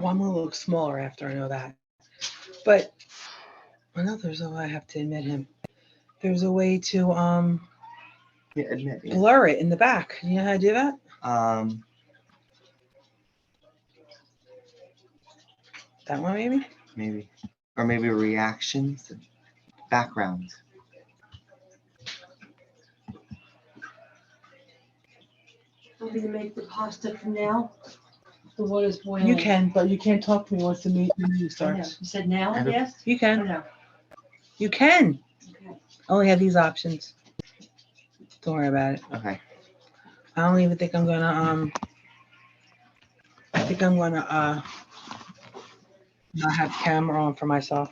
Well, I'm gonna look smaller after I know that. But I know there's a way. I have to admit him. There's a way to Yeah, admit. Yeah. blur it in the back. You know how to do that? That one maybe? Maybe. Or maybe reactions, backgrounds. I'm gonna make the pasta for now. The water's boiling. You can, but you can't talk to me once the meeting I know. starts. You said now, I don't- yes? You Or can. no? You can. Okay. Only have these options. Don't worry about it. Okay. I don't even think I'm gonna I think I'm gonna not have camera on for myself.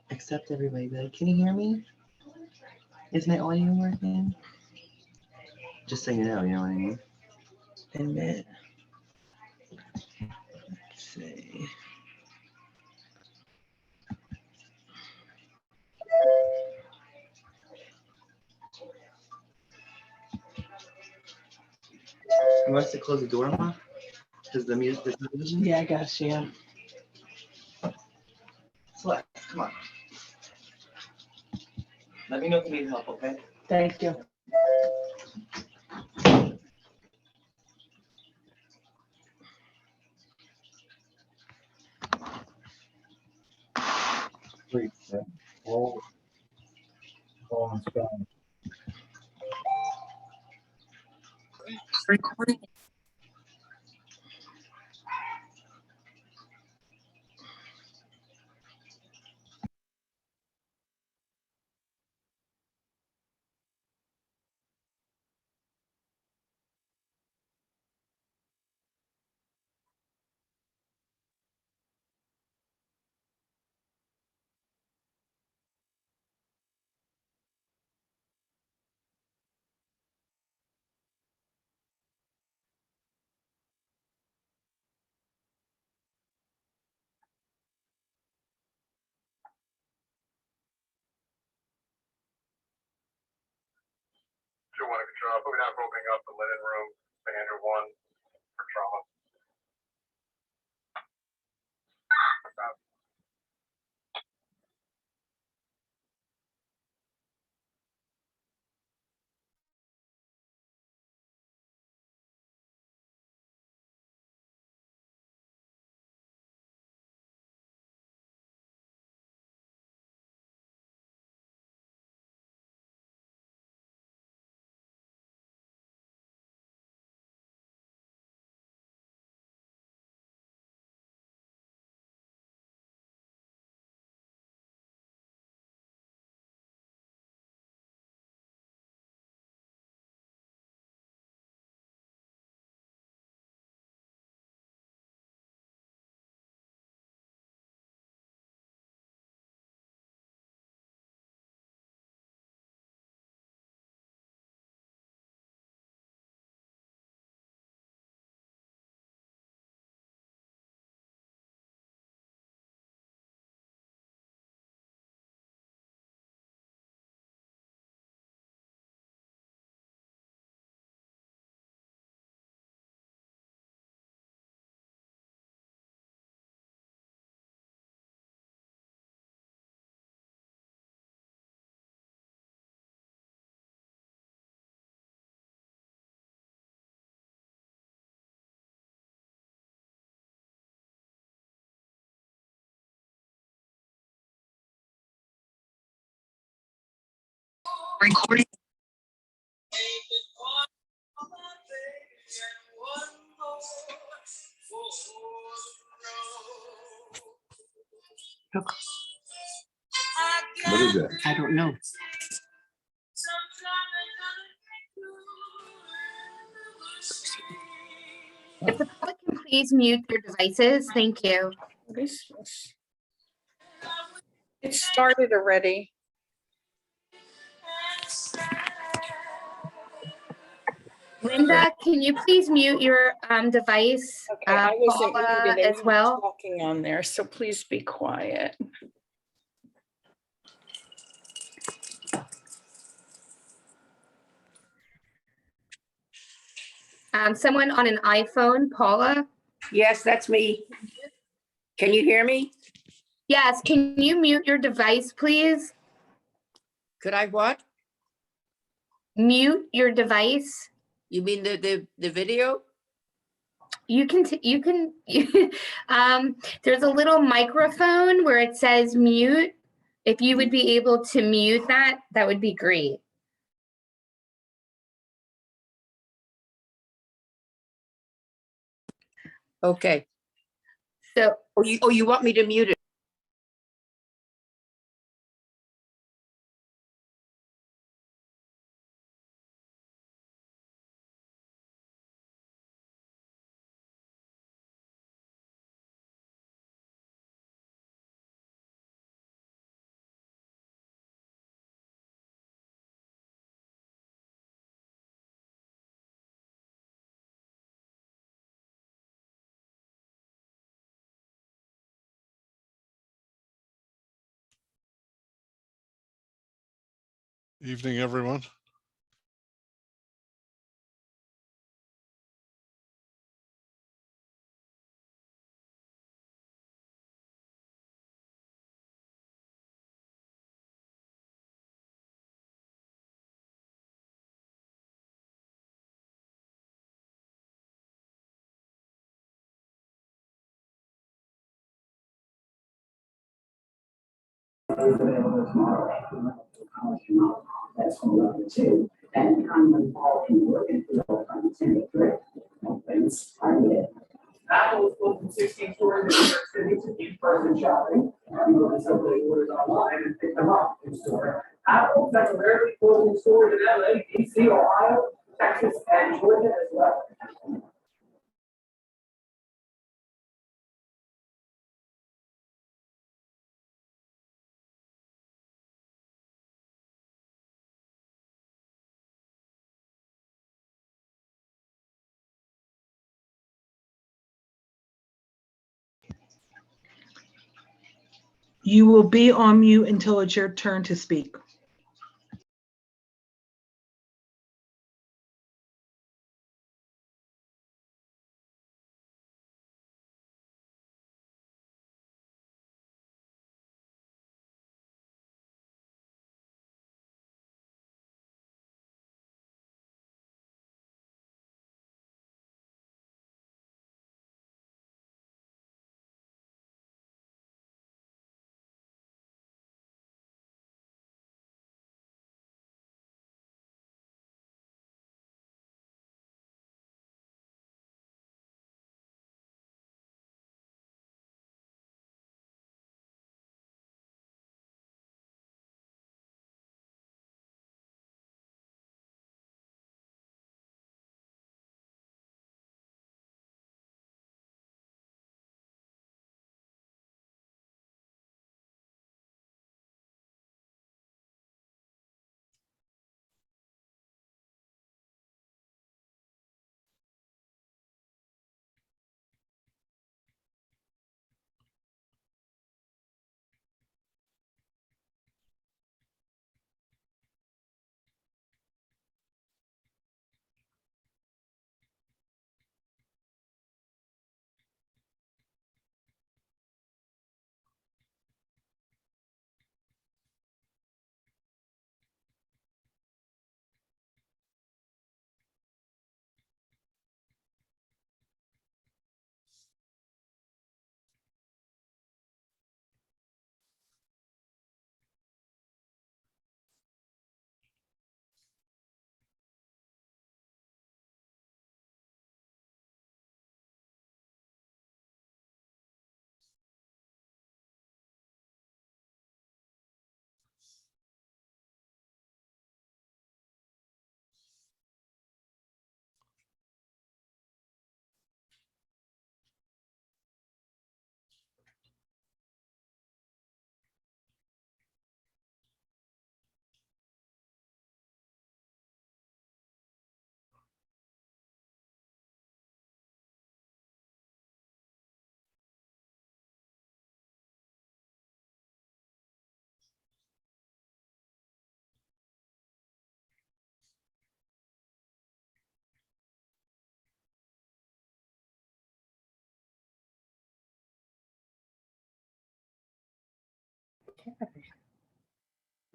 Accept everybody. Be like, can you hear me? Is my audio working? Just so you know what I mean? Admit. Let's see. You want us to close the door, Ma? Because the music, the television? Yeah, I guess, yeah. Select, come on. Let me know if you need help, okay? Thank you. Please, all in Spanish. Recording. Sure, want to control. Put me down for opening up the linen room, standard one for trauma. Recording. What is it? I don't know. If the public can please mute their devices, thank you. It started already. Linda, can you please mute your device? Okay, I wasn't Paula muted. I as was well. talking on there, so please be quiet. Someone on an iPhone, Paula? Yes, that's me. Can you hear me? Yes, can you mute your device, please? Could I what? Mute your device. You mean the video? You can, there's a little microphone where it says mute. If you would be able to mute that, that would be great. Okay. So, Oh, you want me to mute it? Evening, everyone. And I'm involved in working through all kinds of things. Apple is open 16 stores in New York City to in-person shopping. You can simply order online and pick them up in store. Apple temporarily closing stores in LA, DC, Ohio, Texas, and Georgia as well. You will be on mute until it's your turn to speak.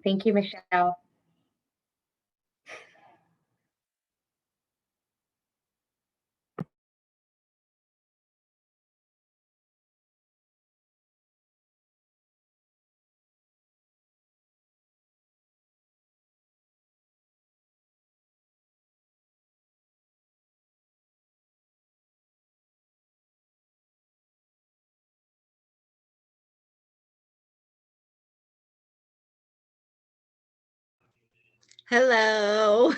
Thank you, Michelle. Hello.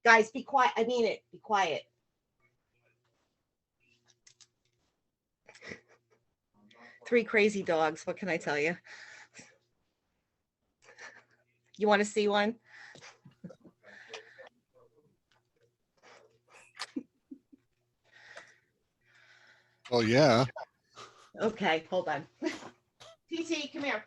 Guys, be quiet. I mean it. Be quiet. Three crazy dogs. What can I tell you? You want to see one? Well, yeah. Okay, hold on. TT, come here.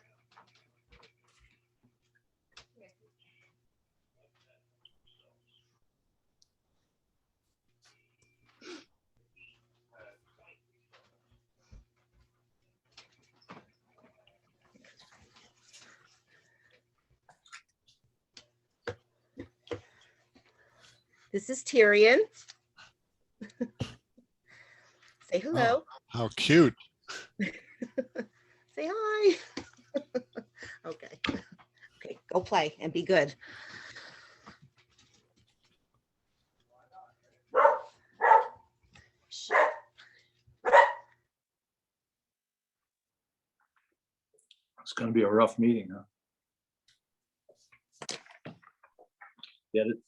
This is Tyrion. Say hello. How cute. Say hi. Okay. Okay, go play and be good. It's gonna be a rough meeting, huh? Get it?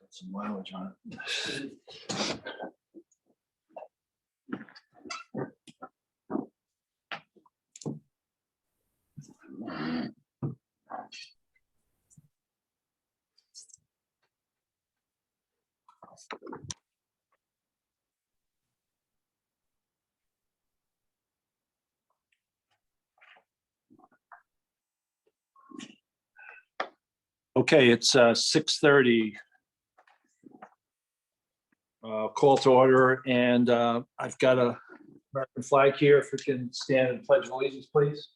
Got some mileage on it. Okay, it's 6:30. Call to order, and I've got a American flag here. If we can stand and pledge allegiance, please.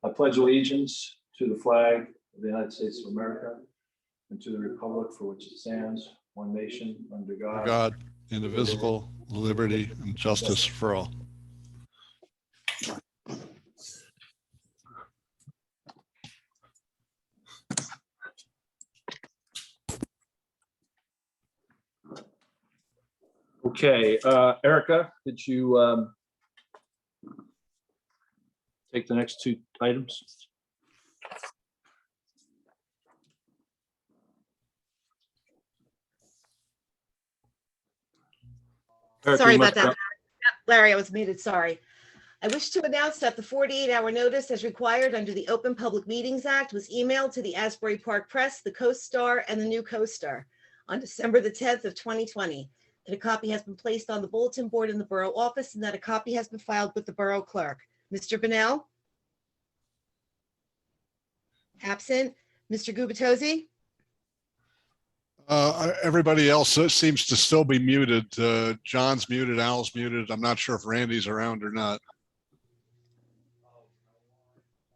I pledge allegiance to the flag of the United States of America and to the republic for which it stands, one nation, under God. God, indivisible, liberty and justice for all. Okay, Erica, did you take the next two items? Erica, Sorry you about must- that. Larry, I was muted, sorry. I wish to announce that the 48-hour notice as required under the Open Public Meetings Act was emailed to the Asbury Park Press, the Coast Star, and the New Coast Star on December the 10th of 2020. That a copy has been placed on the bulletin board in the Borough office and that a copy has been filed with the Borough Clerk. Mr. Bunnell? Absent. Mr. Gubatose? Everybody else seems to still be muted. John's muted, Al's muted. I'm not sure if Randy's around or not.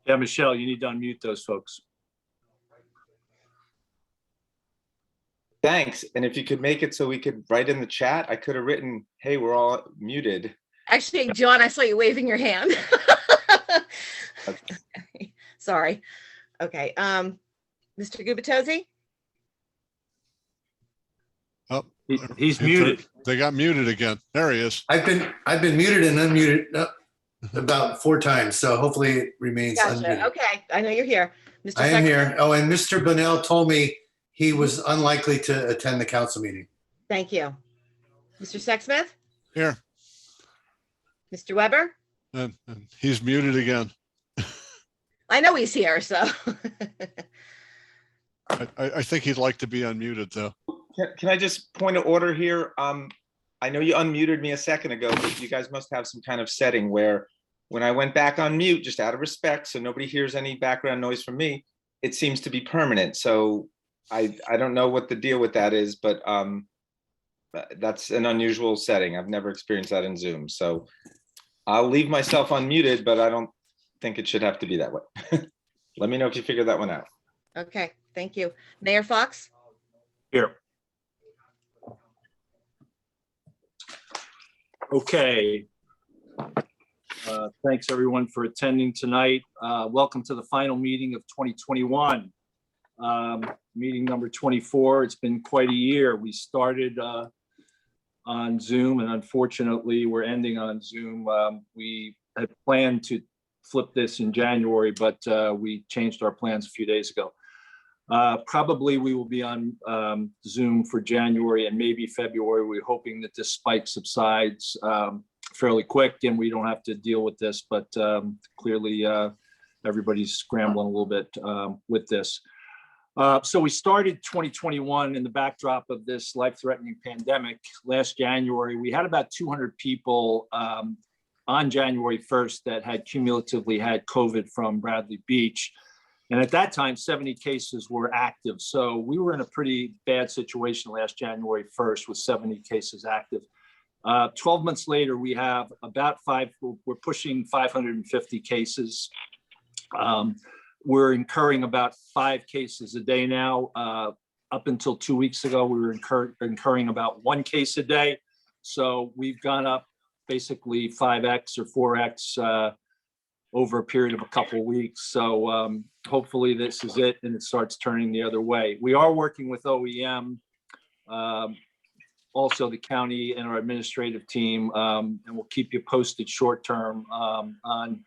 Yeah, Michelle, you need to unmute those folks. Thanks. And if you could make it so we could write in the chat, I could have written, hey, we're all muted. Actually, John, I saw you waving your hand. Sorry. Okay. Mr. Gubatose? Oh, He's muted. They got muted again. There he is. I've been muted and unmuted about 4 times, so hopefully it remains Gotcha. unmuted. Okay, I know you're here. Mr. I am Sexton? here. Oh, and Mr. Bunnell told me he was unlikely to attend the council meeting. Thank you. Mr. Sexsmith? Here. Mr. Weber? And he's muted again. I know he's here, so. I think he'd like to be unmuted though. Can I just point of order here? I know you unmuted me a second ago, but you guys must have some kind of setting where when I went back on mute, just out of respect, so nobody hears any background noise from me, it seems to be permanent. So I don't know what the deal with that is, but that's an unusual setting. I've never experienced that in Zoom. So I'll leave myself unmuted, but I don't think it should have to be that way. Let me know if you figure that one out. Okay, thank you. Mayor Fox? Here. Okay. Thanks everyone for attending tonight. Welcome to the final meeting of 2021. Meeting number 24. It's been quite a year. We started on Zoom and unfortunately we're ending on Zoom. We had planned to flip this in January, but we changed our plans a few days ago. Probably we will be on Zoom for January and maybe February. We're hoping that this spike subsides fairly quick and we don't have to deal with this, but clearly everybody's scrambling a little bit with this. So we started 2021 in the backdrop of this life-threatening pandemic. Last January, we had about 200 people on January 1st that had cumulatively had COVID from Bradley Beach. And at that time, 70 cases were active. So we were in a pretty bad situation last January 1st with 70 cases active. 12 months later, we have about we're pushing 550 cases. We're incurring about 5 cases a day now. Up until 2 weeks ago, we were incurring about 1 case a day. So we've gone up basically 5X or 4X over a period of a couple of weeks. So hopefully this is it and it starts turning the other way. We are working with OEM, also the county and our administrative team, and we'll keep you posted short term on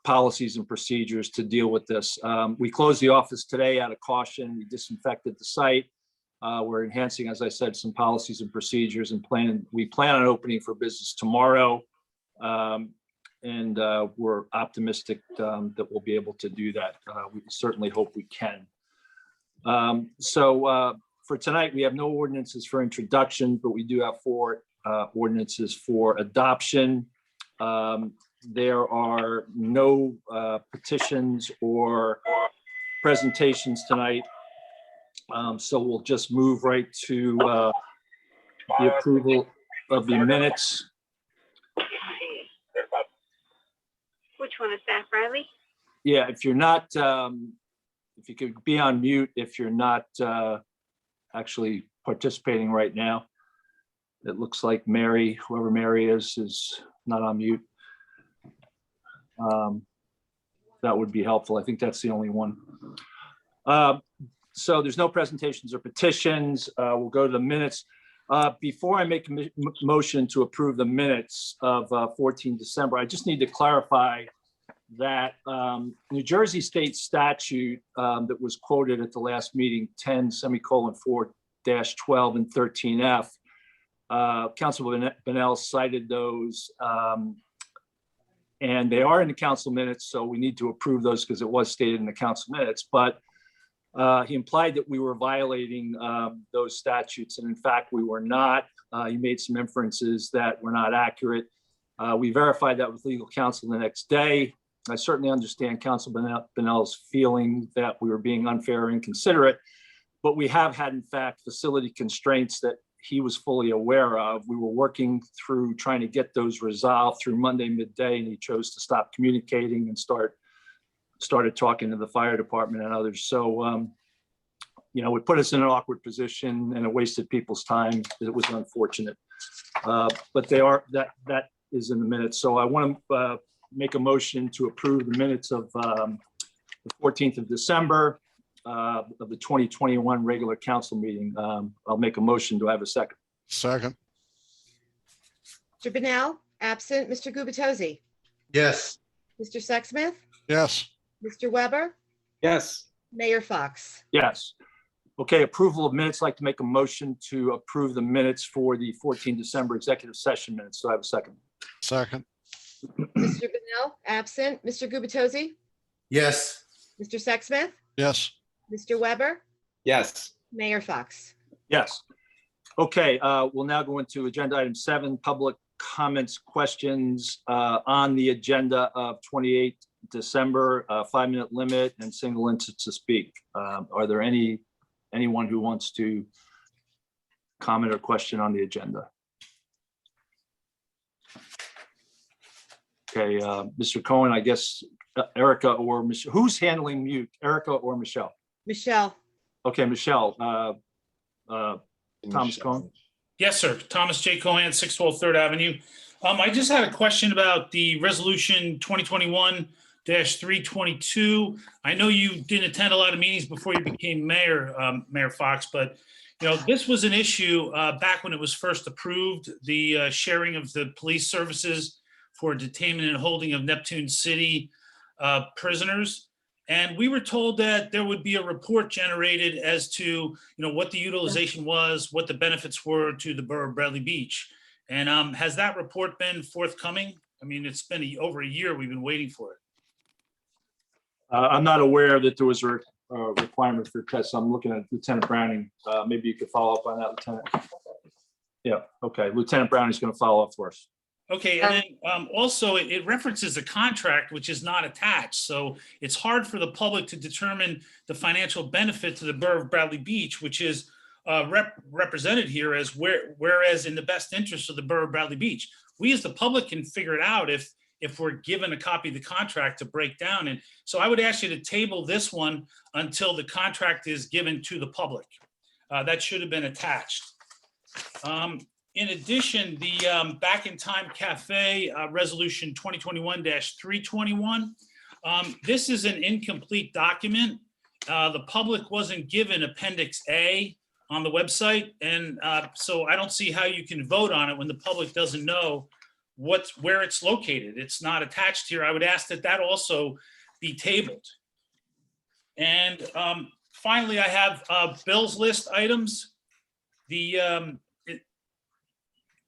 policies and procedures to deal with this. We closed the office today out of caution. We disinfected the site. We're enhancing, as I said, some policies and procedures and we plan on opening for business tomorrow. And we're optimistic that we'll be able to do that. We certainly hope we can. So for tonight, we have no ordinances for introduction, but we do have 4 ordinances for adoption. There are no petitions or presentations tonight. So we'll just move right to the approval of the minutes. Which one is that, Riley? Yeah, if you're not, if you could be on mute, if you're not actually participating right now. It looks like Mary, whoever Mary is not on mute. That would be helpful. I think that's the only one. So there's no presentations or petitions. We'll go to the minutes. Before I make a motion to approve the minutes of 14 December, I just need to clarify that New Jersey state statute that was quoted at the last meeting, 10:4-12 and 13F, Councilman Bennell cited those, and they are in the council minutes, so we need to approve those because it was stated in the council minutes. But he implied that we were violating those statutes, and in fact, we were not. He made some inferences that were not accurate. We verified that with legal counsel the next day. I certainly understand Council Bennell's feeling that we were being unfair and inconsiderate, but we have had, in fact, facility constraints that he was fully aware of. We were working through trying to get those resolved through Monday midday, and he chose to stop communicating and started talking to the fire department and others. So, you know, it put us in an awkward position and it wasted people's time. It was unfortunate, but that is in the minutes. So I want to make a motion to approve the minutes of the 14th of December of the 2021 regular council meeting. I'll make a motion. Do I have a second? Second. Mr. Bennell, absent. Mr. Gubatose. Yes. Mr. Sexsmith. Yes. Mr. Weber. Yes. Mayor Fox. Yes. Okay, approval of minutes. I'd like to make a motion to approve the minutes for the 14 December executive session minutes. Do I have a second? Second. Mr. Bennell, absent. Mr. Gubatose. Yes. Mr. Sexsmith. Yes. Mr. Weber. Yes. Mayor Fox. Yes. Okay, we'll now go into agenda item 7, public comments, questions on the agenda of 28 December, 5-minute limit and single instance to speak. Are there anyone who wants to comment or question on the agenda? Okay, Mr. Cohen, I guess Erica or Michelle, who's handling mute, Erica or Michelle? Michelle. Okay, Michelle, Thomas Cohen. Yes, sir. Thomas J. Cohen, 612 3rd Avenue. I just had a question about the resolution 2021-322. I know you didn't attend a lot of meetings before you became mayor, Mayor Fox, but you know, this was an issue back when it was first approved, the sharing of the police services for detainment and holding of Neptune City prisoners. And we were told that there would be a report generated as to, you know, what the utilization was, what the benefits were to the Borough of Bradley Beach. And has that report been forthcoming? I mean, it's been over a year we've been waiting for it. I'm not aware that there was a requirement for tests. I'm looking at Lieutenant Browning. Maybe you could follow up on that, Lieutenant. Yeah, okay. Lieutenant Browning's going to follow up for us. Okay, and then also it references a contract which is not attached. So it's hard for the public to determine the financial benefit to the Borough of Bradley Beach, which is represented here as whereas in the best interest of the Borough of Bradley Beach. We as the public can figure it out if we're given a copy of the contract to break down. And so I would ask you to table this one until the contract is given to the public. That should have been attached. In addition, the Back in Time Cafe Resolution 2021-321. This is an incomplete document. The public wasn't given Appendix A on the website. And so I don't see how you can vote on it when the public doesn't know where it's located. It's not attached here. I would ask that that also be tabled. And finally, I have bills list items.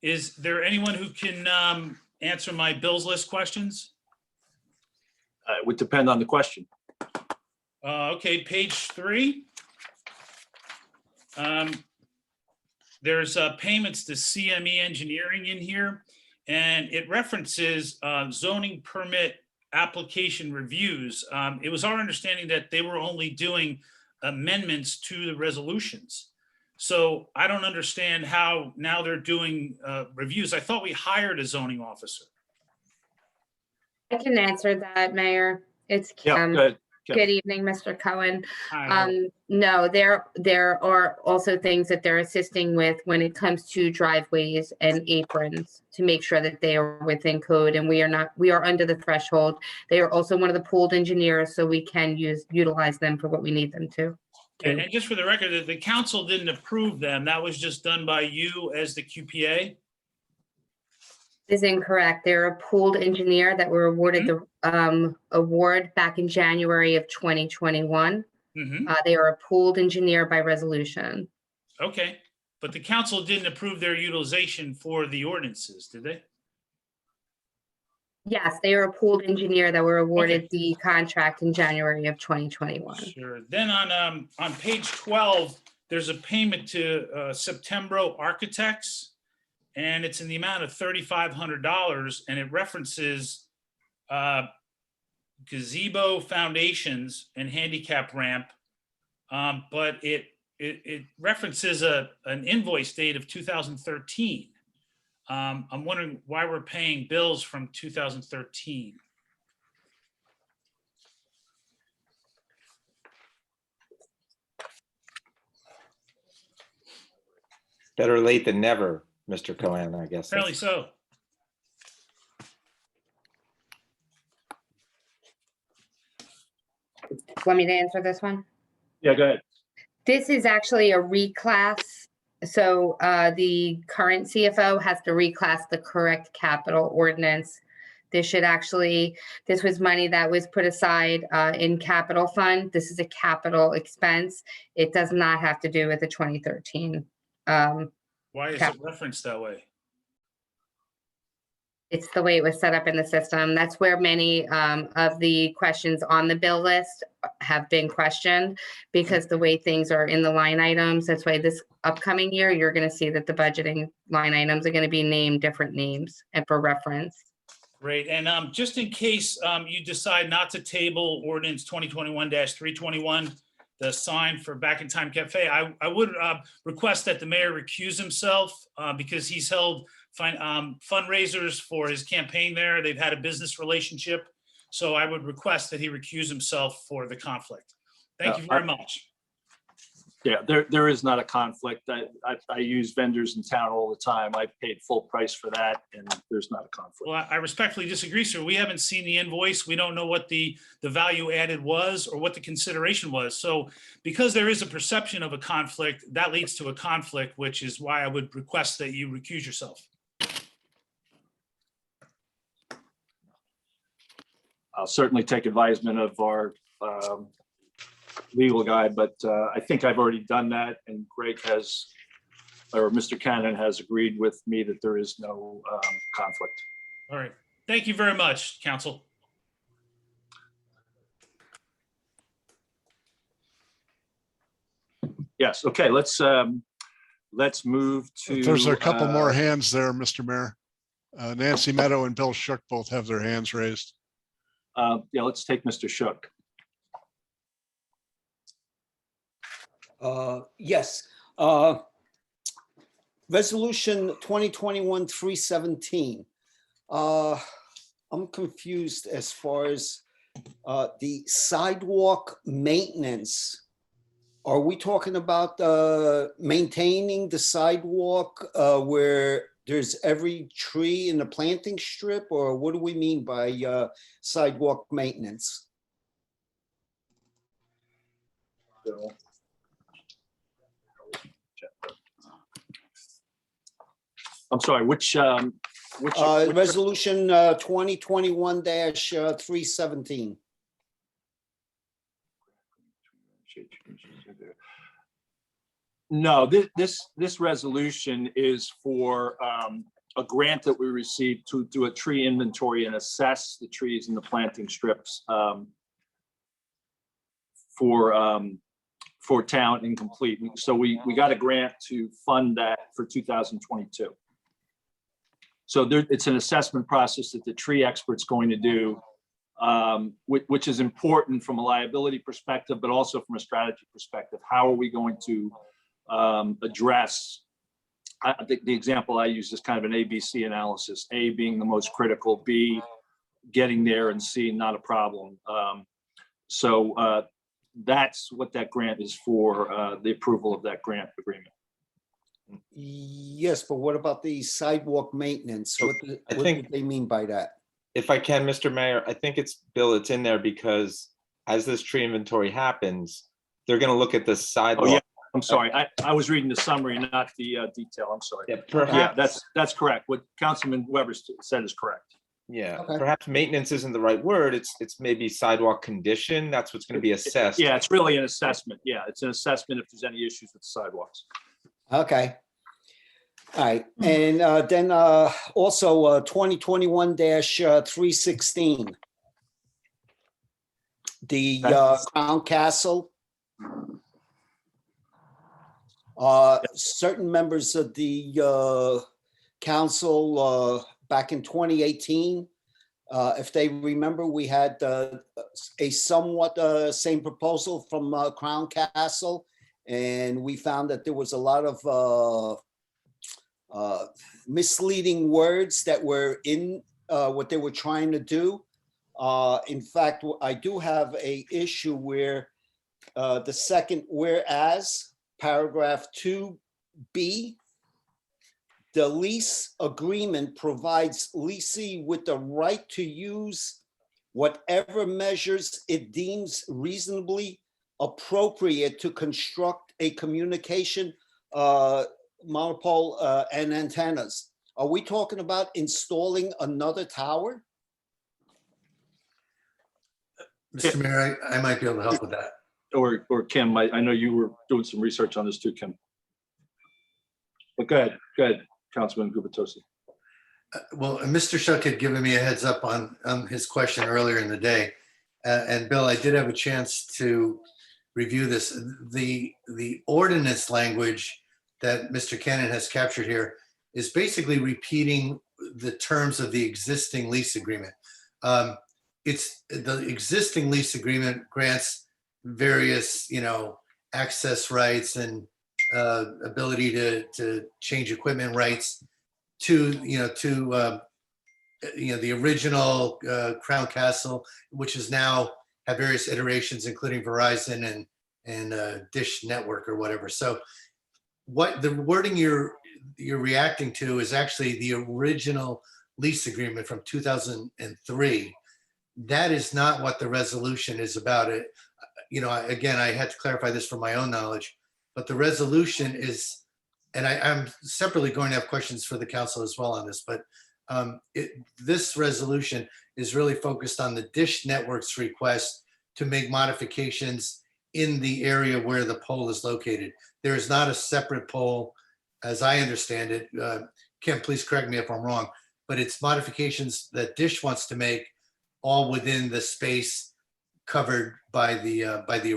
Is there anyone who can answer my bills list questions? It would depend on the question. Okay, page 3. There's payments to CME Engineering in here, and it references zoning permit application reviews. It was our understanding that they were only doing amendments to the resolutions. So I don't understand how now they're doing reviews. I thought we hired a zoning officer. I can answer that, Mayor. It's Yeah, Kim. go ahead. Kim. Good evening, Mr. Cohen. Hi. No, there are also things that they're assisting with when it comes to driveways and aprons to make sure that they are within code, and we are under the threshold. They are also one of the pooled engineers, so we can utilize them for what we need them to. And just for the record, the council didn't approve them. That was just done by you as the QPA. Is incorrect. They're a pooled engineer that were awarded the award back in January of 2021. They are a pooled engineer by resolution. Okay, but the council didn't approve their utilization for the ordinances, did they? Yes, they are a pooled engineer that were awarded the contract in January of 2021. Sure. Then on page 12, there's a payment to Septembro Architects, and it's in the amount of $3,500, and it references gazebo foundations and handicap ramp, but it references an invoice date of 2013. I'm wondering why we're paying bills from 2013. Better late than never, Mr. Cohen, I guess. Apparently so. Want me to answer this one? Yeah, go ahead. This is actually a reclass. So the current CFO has to reclass the correct capital ordinance. This was money that was put aside in capital fund. This is a capital expense. It does not have to do with the 2013. Why is it referenced that way? It's the way it was set up in the system. That's where many of the questions on the bill list have been questioned, because the way things are in the line items. That's why this upcoming year, you're going to see that the budgeting line items are going to be named different names and for reference. Great. And just in case you decide not to table ordinance 2021-321, the sign for Back in Time Cafe, I would request that the mayor recuse himself because he's held fundraisers for his campaign there. They've had a business relationship. So I would request that he recuse himself for the conflict. Thank you very much. Yeah, there is not a conflict. I use vendors in town all the time. I paid full price for that, and there's not a conflict. Well, I respectfully disagree, sir. We haven't seen the invoice. We don't know what the value added was or what the consideration was. So because there is a perception of a conflict, that leads to a conflict, which is why I would request that you recuse yourself. I'll certainly take advisement of our legal guy, but I think I've already done that, and Greg has, or Mr. Cannon has agreed with me that there is no conflict. All right. Thank you very much, counsel. Yes. Okay. Let's move to. There's a couple more hands there, Mr. Mayor. Nancy Meadow and Bill Shook both have their hands raised. Yeah, let's take Mr. Shook. Yes. Resolution 2021-317. I'm confused as far as the sidewalk maintenance. Are we talking about maintaining the sidewalk where there's every tree in the planting strip, or what do we mean by sidewalk maintenance? I'm sorry, which Which- Resolution 2021-317. No, this resolution is for a grant that we received to do a tree inventory and assess the trees and the planting strips for town incomplete. So we got a grant to fund that for 2022. So it's an assessment process that the tree expert's going to do, which is important from a liability perspective, but also from a strategy perspective. How are we going to address, I think the example I use is kind of an ABC analysis, A being the most critical, B getting there, and C not a problem. So that's what that grant is for, the approval of that grant agreement. Yes, but what about the sidewalk maintenance? What do they mean by that? If I can, Mr. Mayor, I think it's, Bill, it's in there because as this tree inventory happens, they're going to look at the sidewalk. Oh, yeah. I'm sorry. I was reading the summary, not the detail. I'm sorry. Yeah, perhaps, yeah, that's correct. What Councilman Weber said is correct. Yeah, Okay. perhaps maintenance isn't the right word. It's maybe sidewalk condition. That's what's going to be assessed. Yeah, it's really an assessment. Yeah, it's an assessment if there's any issues with sidewalks. Okay. All right. And then also 2021-316. The Crown Castle. Certain members of the council back in 2018, if they remember, we had a somewhat same proposal from Crown Castle, and we found that there was a lot of misleading words that were in what they were trying to do. In fact, I do have a issue where the second whereas, paragraph 2B, the lease agreement provides leasee with the right to use whatever measures it deems reasonably appropriate to construct a communication monopole and antennas. Are we talking about installing another tower? Mr. Mayor, I might be able to help with that. Or Kim, I know you were doing some research on this too, Kim. But go ahead, Councilman Gubitosi. Well, Mr. Shuck had given me a heads up on his question earlier in the day. And Bill, I did have a chance to review this. The ordinance language that Mr. Cannon has captured here is basically repeating the terms of the existing lease agreement. It's the existing lease agreement grants various, access rights and ability to change equipment rights to the original Crown Castle, which is now have various iterations, including Verizon and Dish Network or whatever. So what the wording you're reacting to is actually the original lease agreement from 2003. That is not what the resolution is about. It, again, I had to clarify this for my own knowledge, but the resolution is, and I'm separately going to have questions for the council as well on this, but this resolution is really focused on the Dish Network's request to make modifications in the area where the pole is located. There is not a separate pole, as I understand it. Kim, please correct me if I'm wrong, but it's modifications that Dish wants to make all within the space covered by the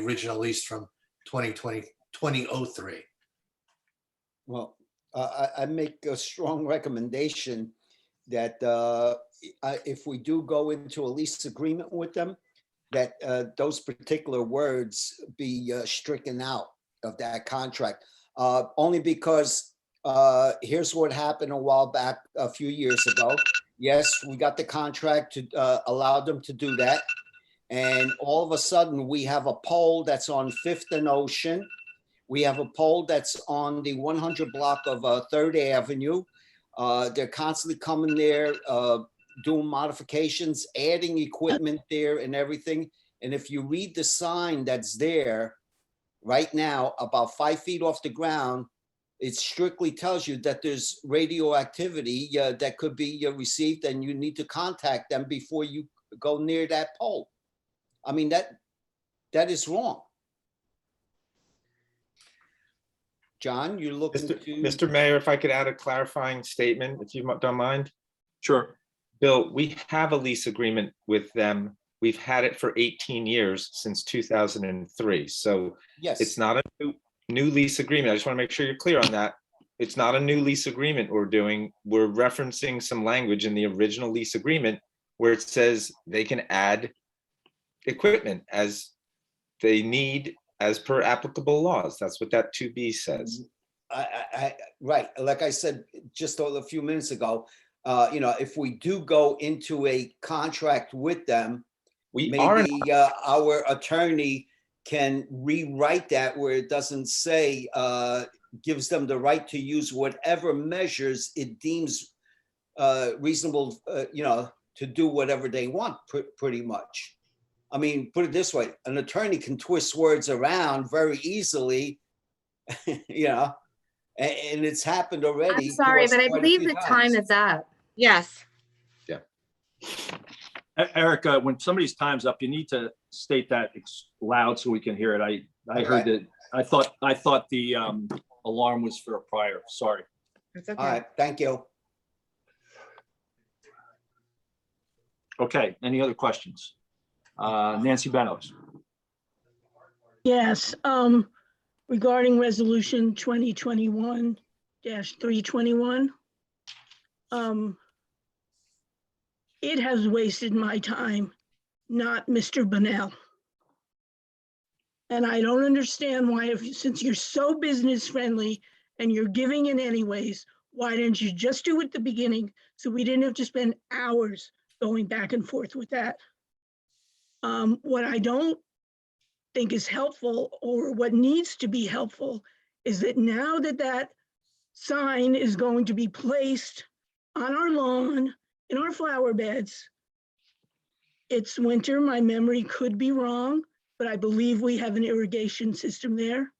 original lease from 2003. Well, I make a strong recommendation that if we do go into a lease agreement with them, that those particular words be stricken out of that contract. Only because here's what happened a while back, a few years ago. Yes, we got the contract to allow them to do that. And all of a sudden we have a pole that's on 5th and Ocean. We have a pole that's on the 100 block of 3rd Avenue. They're constantly coming there, doing modifications, adding equipment there and everything. And if you read the sign that's there right now, about 5 feet off the ground, it strictly tells you that there's radioactivity that could be received, and you need to contact them before you go near that pole. I mean, that is wrong. John, you're looking to. Mr. Mayor, if I could add a clarifying statement, if you don't mind. Sure. Bill, we have a lease agreement with them. We've had it for 18 years, since 2003. So Yes. it's not a new lease agreement. I just want to make sure you're clear on that. It's not a new lease agreement we're doing. We're referencing some language in the original lease agreement where it says they can add equipment as they need as per applicable laws. That's what that 2B says. Right. Like I said just a few minutes ago, if we do go into a contract with them, maybe our attorney can rewrite that where it doesn't say, gives them the right to use whatever measures it deems reasonable, to do whatever they want, pretty much. I mean, put it this way, an attorney can twist words around very easily, and it's happened already. I'm sorry, but I quite a believe few the times. time is up. Yes. Yeah. Erica, when somebody's time's up, you need to state that loud so we can hear it. I heard that. I thought the alarm was for a prior. Sorry. It's okay. All right, thank you. Okay, any other questions? Nancy Benos. Yes, regarding resolution 2021-321. It has wasted my time, not Mr. Bunnell. And I don't understand why, since you're so business friendly and you're giving in anyways, why didn't you just do it at the beginning so we didn't have to spend hours going back and forth with that? What I don't think is helpful, or what needs to be helpful, is that now that that sign is going to be placed on our lawn, in our flower beds. It's winter, my memory could be wrong, but I believe we have an irrigation system there.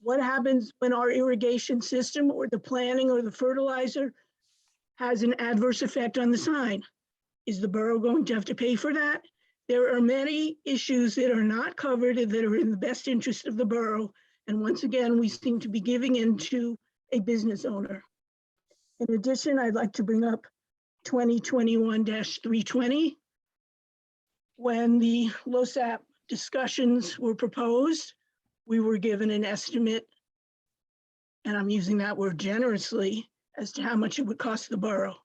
What happens when our irrigation system or the planting or the fertilizer has an adverse effect on the sign? Is the borough going to have to pay for that? There are many issues that are not covered that are in the best interest of the borough. And once again, we seem to be giving in to a business owner. In addition, I'd like to bring up 2021-320. When the LoSAP discussions were proposed, we were given an estimate, and I'm using that word generously, as to how much it would cost the borough.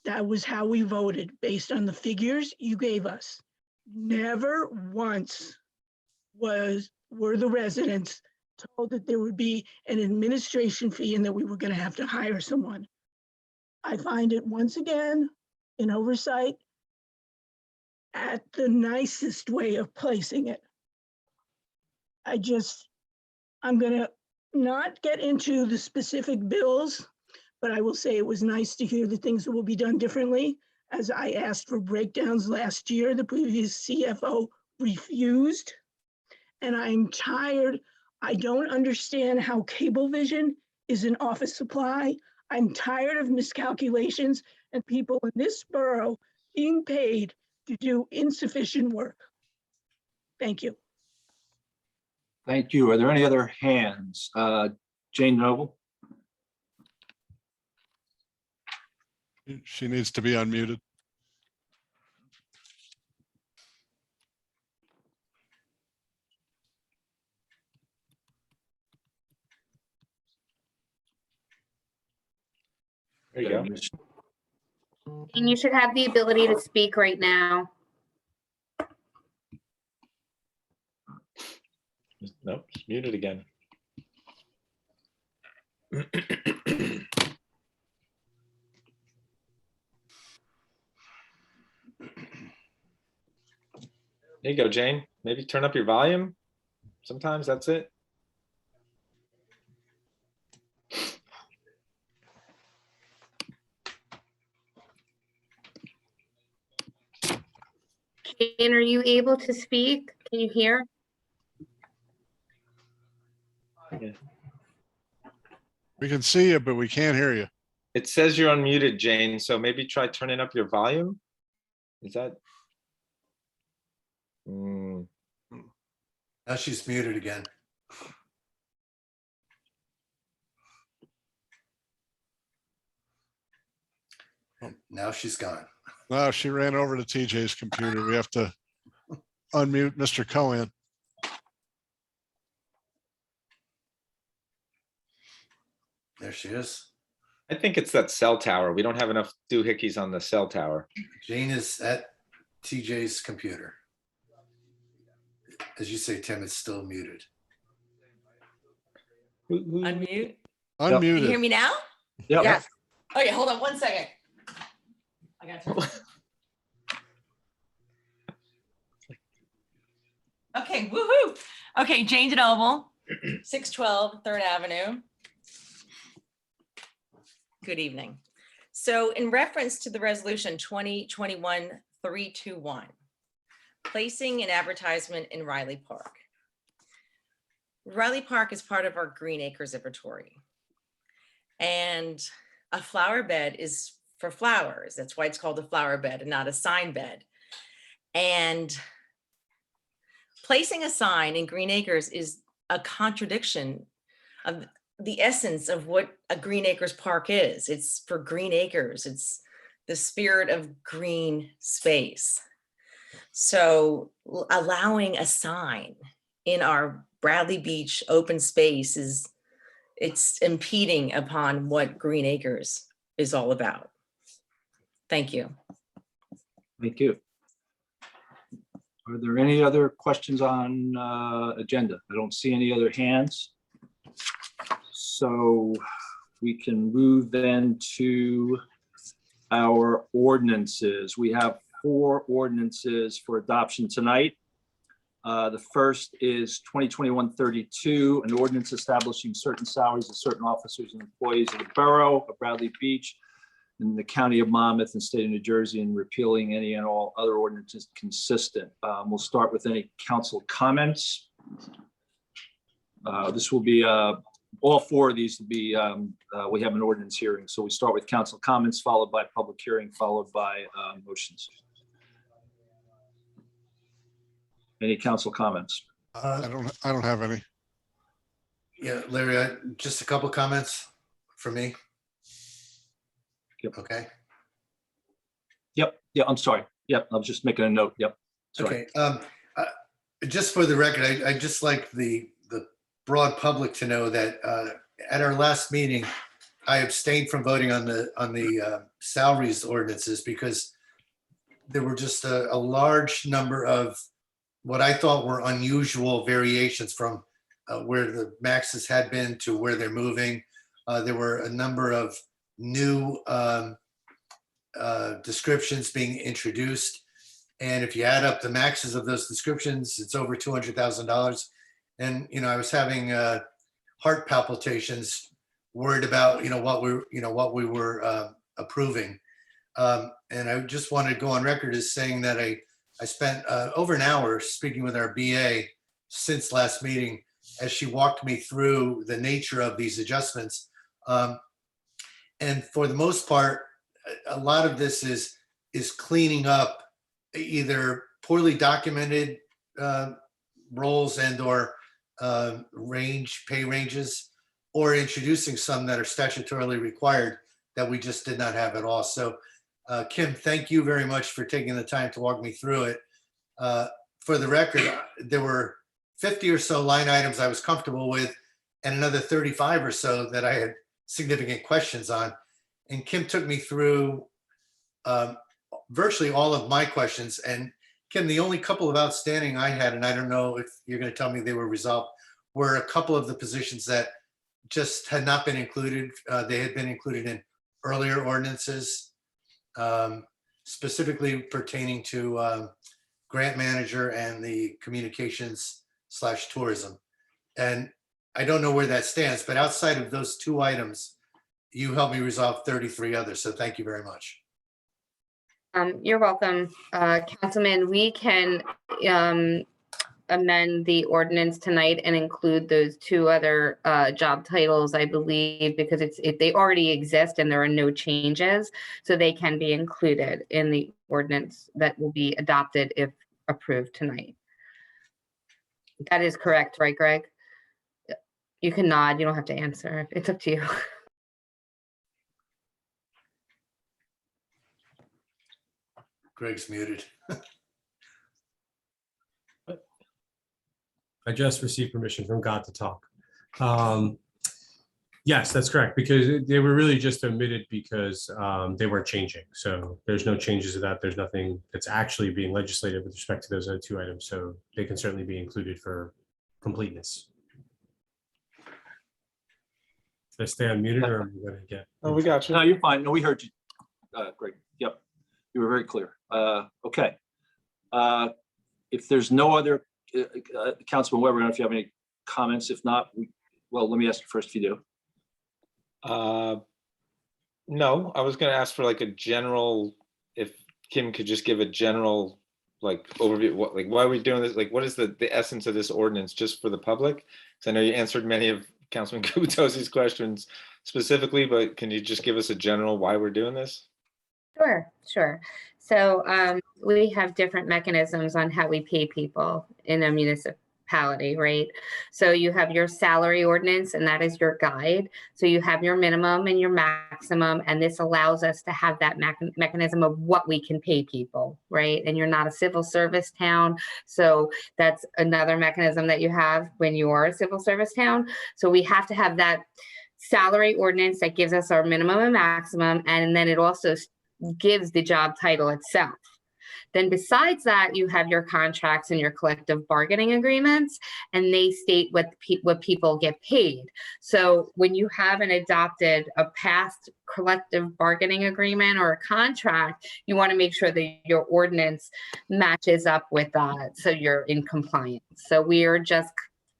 That was how we voted, based on the figures you gave us. Never once were the residents told that there would be an administration fee and that we were going to have to hire someone. I find it once again an oversight at the nicest way of placing it. I'm going to not get into the specific bills, but I will say it was nice to hear the things that will be done differently. As I asked for breakdowns last year, the previous CFO refused. And I'm tired. I don't understand how Cablevision is an office supply. I'm tired of miscalculations and people in this borough being paid to do insufficient work. Thank you. Thank you. Are there any other hands? Jane Noble? She needs to be unmuted. There you go. And you should have the ability to speak right now. Nope, it's muted again. There you go, Jane. Maybe turn up your volume. Sometimes that's it. Jane, are you able to speak? Can you hear? Yeah. We can see you, but we can't hear you. It says you're unmuted, Jane, so maybe try turning up your volume. Is that? Now she's muted again. Now she's gone. No, she ran over to TJ's computer. We have to unmute Mr. Cohen. There she is. I think it's that cell tower. We don't have enough doohickeys on the cell tower. Jane is at TJ's computer. As you say, Tim, it's still muted. Unmute. Unmuted. Can you hear me now? Yep. Yes. Okay, hold on 1 second. I got you. Okay, woohoo. Okay, Jane DeNoble, 612 3rd Avenue. Good evening. So in reference to the resolution 2021-321, placing an advertisement in Riley Park. Riley Park is part of our Green Acres inventory. And a flower bed is for flowers. That's why it's called a flower bed and not a sign bed. And placing a sign in Green Acres is a contradiction of the essence of what a Green Acres Park is. It's for green acres. It's the spirit of green space. So allowing a sign in our Bradley Beach open space it's impeding upon what Green Acres is all about. Thank you. Thank you. Are there any other questions on agenda? I don't see any other hands. So we can move then to our ordinances. We have 4 ordinances for adoption tonight. The first is 2021-32, an ordinance establishing certain salaries of certain officers and employees of the Borough of Bradley Beach in the County of Monmouth and State of New Jersey, and repealing any and all other ordinances consistent. We'll start with any council comments. This will be all 4 of these will be, we have an ordinance hearing. So we start with council comments, followed by public hearing, followed by motions. Any council comments? I don't have any. Yeah, Larry, just a couple comments for me. Yep. Okay. Yep. Yeah, I'm sorry. Yep. I was just making a note. Yep. Sorry. Okay. Just for the record, I just like the broad public to know that at our last meeting, I abstained from voting on the salaries ordinances because there were just a large number of what I thought were unusual variations from where the maxes had been to where they're moving. There were a number of new descriptions being introduced. And if you add up the maxes of those descriptions, it's over $200,000. And, I was having heart palpitations, worried about, what we were approving. And I just wanted to go on record as saying that I spent over an hour speaking with our BA since last meeting as she walked me through the nature of these adjustments. And for the most part, a lot of this is cleaning up either poorly documented roles and or pay ranges, or introducing some that are statutorily required that we just did not have at all. So Kim, thank you very much for taking the time to walk me through it. For the record, there were 50 or so line items I was comfortable with, and another 35 or so that I had significant questions on. And Kim took me through virtually all of my questions. And Kim, the only couple of outstanding I had, and I don't know if you're going to tell me they were resolved, were a couple of the positions that just had not been included. They had been included in earlier ordinances, specifically pertaining to grant manager and the communications/tourism. And I don't know where that stands, but outside of those 2 items, you helped me resolve 33 others. So thank you very much. You're welcome, Councilman. We can amend the ordinance tonight and include those two other job titles, I believe, because they already exist and there are no changes. So they can be included in the ordinance that will be adopted if approved tonight. That is correct, right, Greg? You can nod. You don't have to answer. It's up to you. Greg's muted. I just received permission from God to talk. Yes, that's correct, because they were really just omitted because they weren't changing. So there's no changes to that. There's nothing that's actually being legislated with respect to those other two items. So they can certainly be included for completeness. Did I stay unmuted or am I going to get? Oh, we got you. No, you're fine. No, we heard you. Great. Yep. You were very clear. Okay. If there's no other, Councilman Weber, I don't know if you have any comments. If not, well, let me ask you first if you do. No, I was going to ask for like a general, if Kim could just give a general like overview, what, like, why are we doing this? Like, what is the essence of this ordinance just for the public? Because I know you answered many of Councilman Kubitosi's questions specifically, but can you just give us a general why we're doing this? Sure. So we have different mechanisms on how we pay people in a municipality, right? So you have your salary ordinance, and that is your guide. So you have your minimum and your maximum, and this allows us to have that mechanism of what we can pay people, right? And you're not a civil service town. So that's another mechanism that you have when you are a civil service town. So we have to have that salary ordinance that gives us our minimum and maximum, and then it also gives the job title itself. Then besides that, you have your contracts and your collective bargaining agreements, and they state what people get paid. So when you have a past collective bargaining agreement or a contract, you want to make sure that your ordinance matches up with that, so you're in compliance. So we are just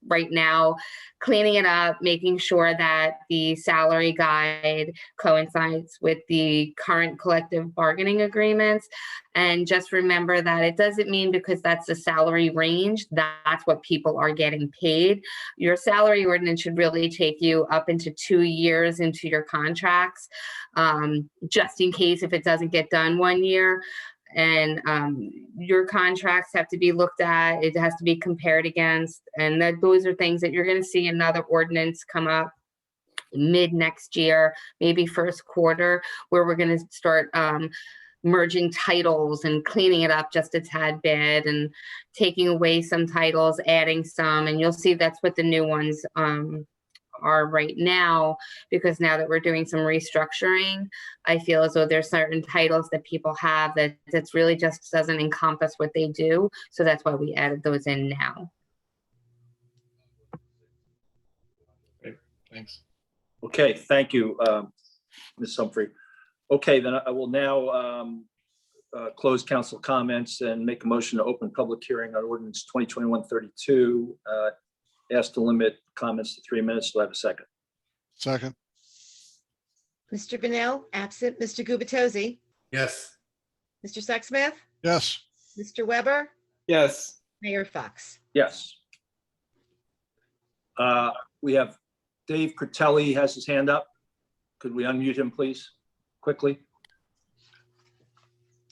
right now cleaning it up, making sure that the salary guide coincides with the current collective bargaining agreements. And just remember that it doesn't mean because that's the salary range, that's what people are getting paid. Your salary ordinance should really take you up into 2 years into your contracts, just in case if it doesn't get done 1 year. And your contracts have to be looked at. It has to be compared against. And those are things that you're going to see another ordinance come up mid next year, maybe first quarter, where we're going to start merging titles and cleaning it up just a tad bit and taking away some titles, adding some. And you'll see that's what the new ones are right now, because now that we're doing some restructuring, I feel as though there's certain titles that people have that's really just doesn't encompass what they do. So that's why we added those in now. Great, thanks. Okay, thank you, Ms. Humphrey. Okay, then I will now close council comments and make a motion to open public hearing on ordinance 2021-32. Asked to limit comments to 3 minutes. Do I have a second? Second. Mr. Bennell, absent. Mr. Gubitosi? Yes. Mr. Sexsmith? Yes. Mr. Weber? Yes. Mayor Fox? Yes. We have Dave Critelli has his hand up. Could we unmute him, please, quickly?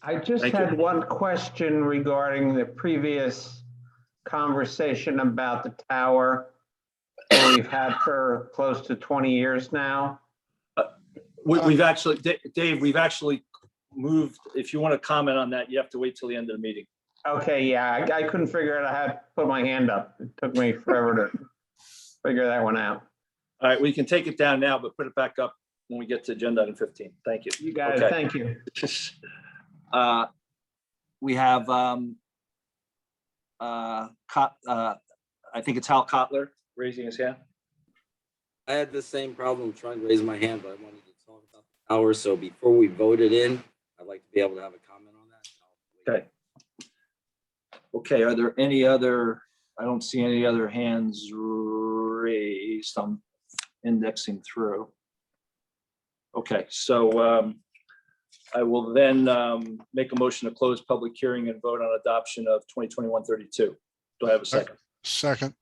I just Thank had you. one question regarding the previous conversation about the tower that we've had for close to 20 years now. We've actually, Dave, we've actually moved. If you want to comment on that, you have to wait till the end of the meeting. Okay, yeah, I couldn't figure out how to put my hand up. It took me forever to figure that one out. All right, we can take it down now, but put it back up when we get to agenda item 15. Thank you. You got it, thank you. We have, I think it's Hal Kotler raising his hand. I had the same problem trying to raise my hand, but I wanted to talk about the tower. So before we vote it in, I'd like to be able to have a comment on that. Okay. Okay, are there any other, I don't see any other hands raised. I'm indexing through. Okay, so I will then make a motion to close public hearing and vote on adoption of 2021-32. Do Do I have a second? Second.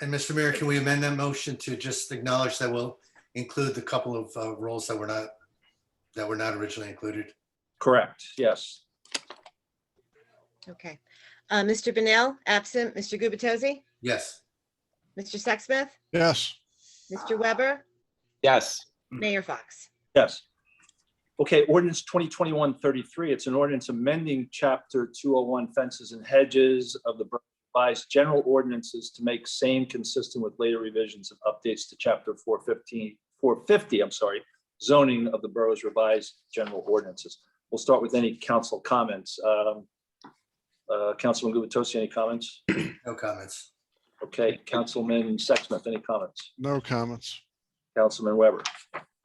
And Mr. Mayor, can we amend that motion to just acknowledge that we'll include the couple of roles that were not originally included? Correct, yes. Okay. Mr. Bennell, absent. Mr. Gubatose? Yes. Mr. Sexsmith? Yes. Mr. Weber? Yes. Mayor Fox? Yes. Okay, ordinance 2021-33, it's an ordinance amending chapter 201 fences and hedges of the Borough Revised General Ordinances to make same consistent with later revisions and updates to chapter 450, zoning of the borough's revised general ordinances. We'll start with any council comments. Councilman Gubatose, any comments? No comments. Okay, Councilman Sexsmith, any comments? No comments. Councilman Weber.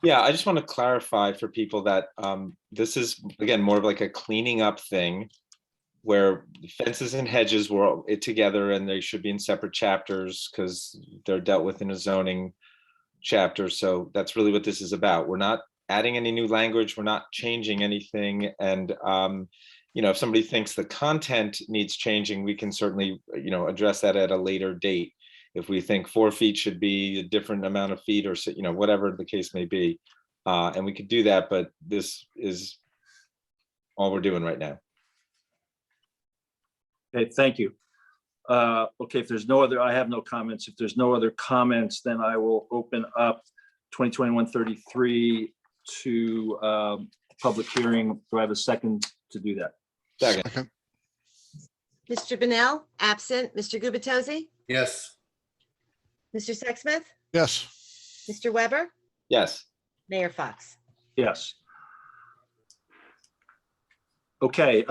Yeah, I just want to clarify for people that this is, again, more of like a cleaning up thing where fences and hedges were it together and they should be in separate chapters because they're dealt with in a zoning chapter. So that's really what this is about. We're not adding any new language. We're not changing anything. And, if somebody thinks the content needs changing, we can certainly, address that at a later date. If we think 4 feet should be a different amount of feet or, whatever the case may be. And we could do that, but this is all we're doing right now. Okay, thank you. Okay, if there's no other, I have no comments. If there's no other comments, then I will open up 2021-33 to public hearing. Do I have a second to do that? Second. Mr. Bennell, absent. Mr. Gubatose? Yes. Mr. Sexsmith? Yes. Mr. Weber? Yes. Mayor Fox? Yes. Okay,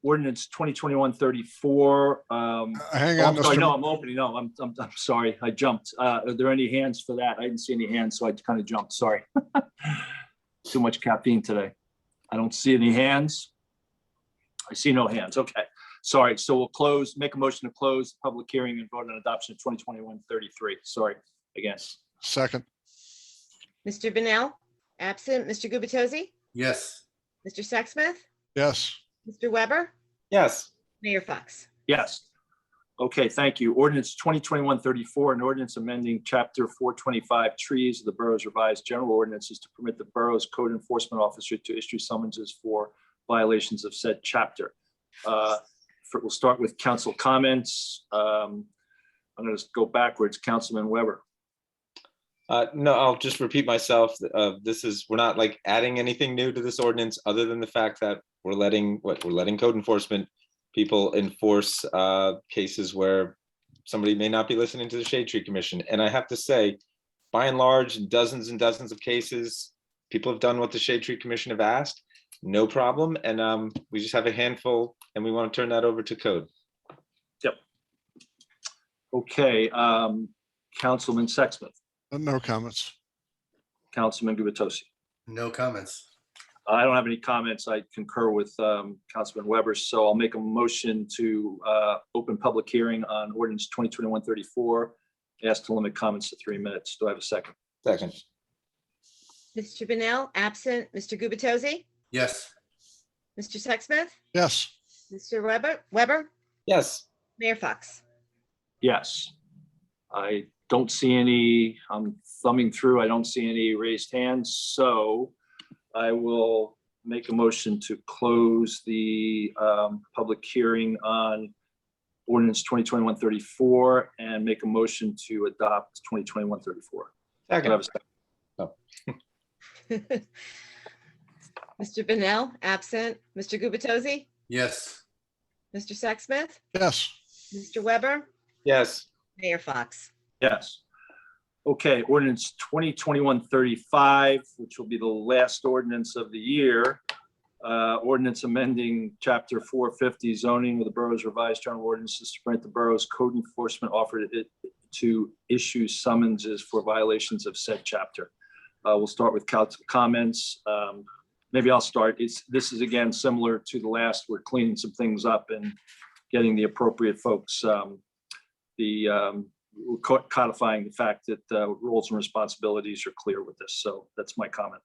ordinance 2021-34. Hang on, Sorry, Mr. no, I'm opening. No, I'm sorry. I jumped. Are there any hands for that? I didn't see any hands, so I kind of jumped. Sorry. Too much caffeine today. I don't see any hands. I see no hands. Okay, sorry. So we'll make a motion to close the public hearing and vote on adoption of 2021-33. Sorry, again. Second. Mr. Bennell, absent. Mr. Gubatose? Yes. Mr. Sexsmith? Yes. Mr. Weber? Yes. Mayor Fox? Yes. Okay, thank you. Ordinance 2021-34, an ordinance amending chapter 425 trees of the borough's revised general ordinances to permit the borough's code enforcement officer to issue summonses for violations of said chapter. We'll start with council comments. I'm going to go backwards. Councilman Weber. No, I'll just repeat myself. We're not like adding anything new to this ordinance other than the fact that we're letting code enforcement people enforce cases where somebody may not be listening to the Shade Tree Commission. And I have to say, by and large, dozens and dozens of cases, people have done what the Shade Tree Commission have asked, no problem. And we just have a handful and we want to turn that over to code. Yep. Okay, Councilman Sexsmith. No comments. Councilman Gubatose. No comments. I don't have any comments. I concur with Councilman Weber, so I'll make a motion to open public hearing on ordinance 2021-34. Ask to limit comments to 3 minutes. Do I have a second? Second. Mr. Bennell, absent. Mr. Gubatose? Yes. Mr. Sexsmith? Yes. Mr. Weber? Yes. Mayor Fox? Yes. I don't see any, I'm thumbing through, I don't see any raised hands, so I will make a motion to close the public hearing on ordinance 2021-34 and make a motion to adopt 2021-34. Second. Oh. Mr. Bennell, absent. Mr. Gubatose? Yes. Mr. Sexsmith? Yes. Mr. Weber? Yes. Mayor Fox? Yes. Okay, ordinance 2021-35, which will be the last ordinance of the year. Ordinance amending chapter 450 zoning of the borough's revised general ordinances to permit the borough's code enforcement officer to issue summonses for violations of said chapter. We'll start with council comments. Maybe I'll start. This is again similar to the last. We're cleaning some things up and getting the appropriate folks. We're codifying the fact that roles and responsibilities are clear with this. So that's my comment.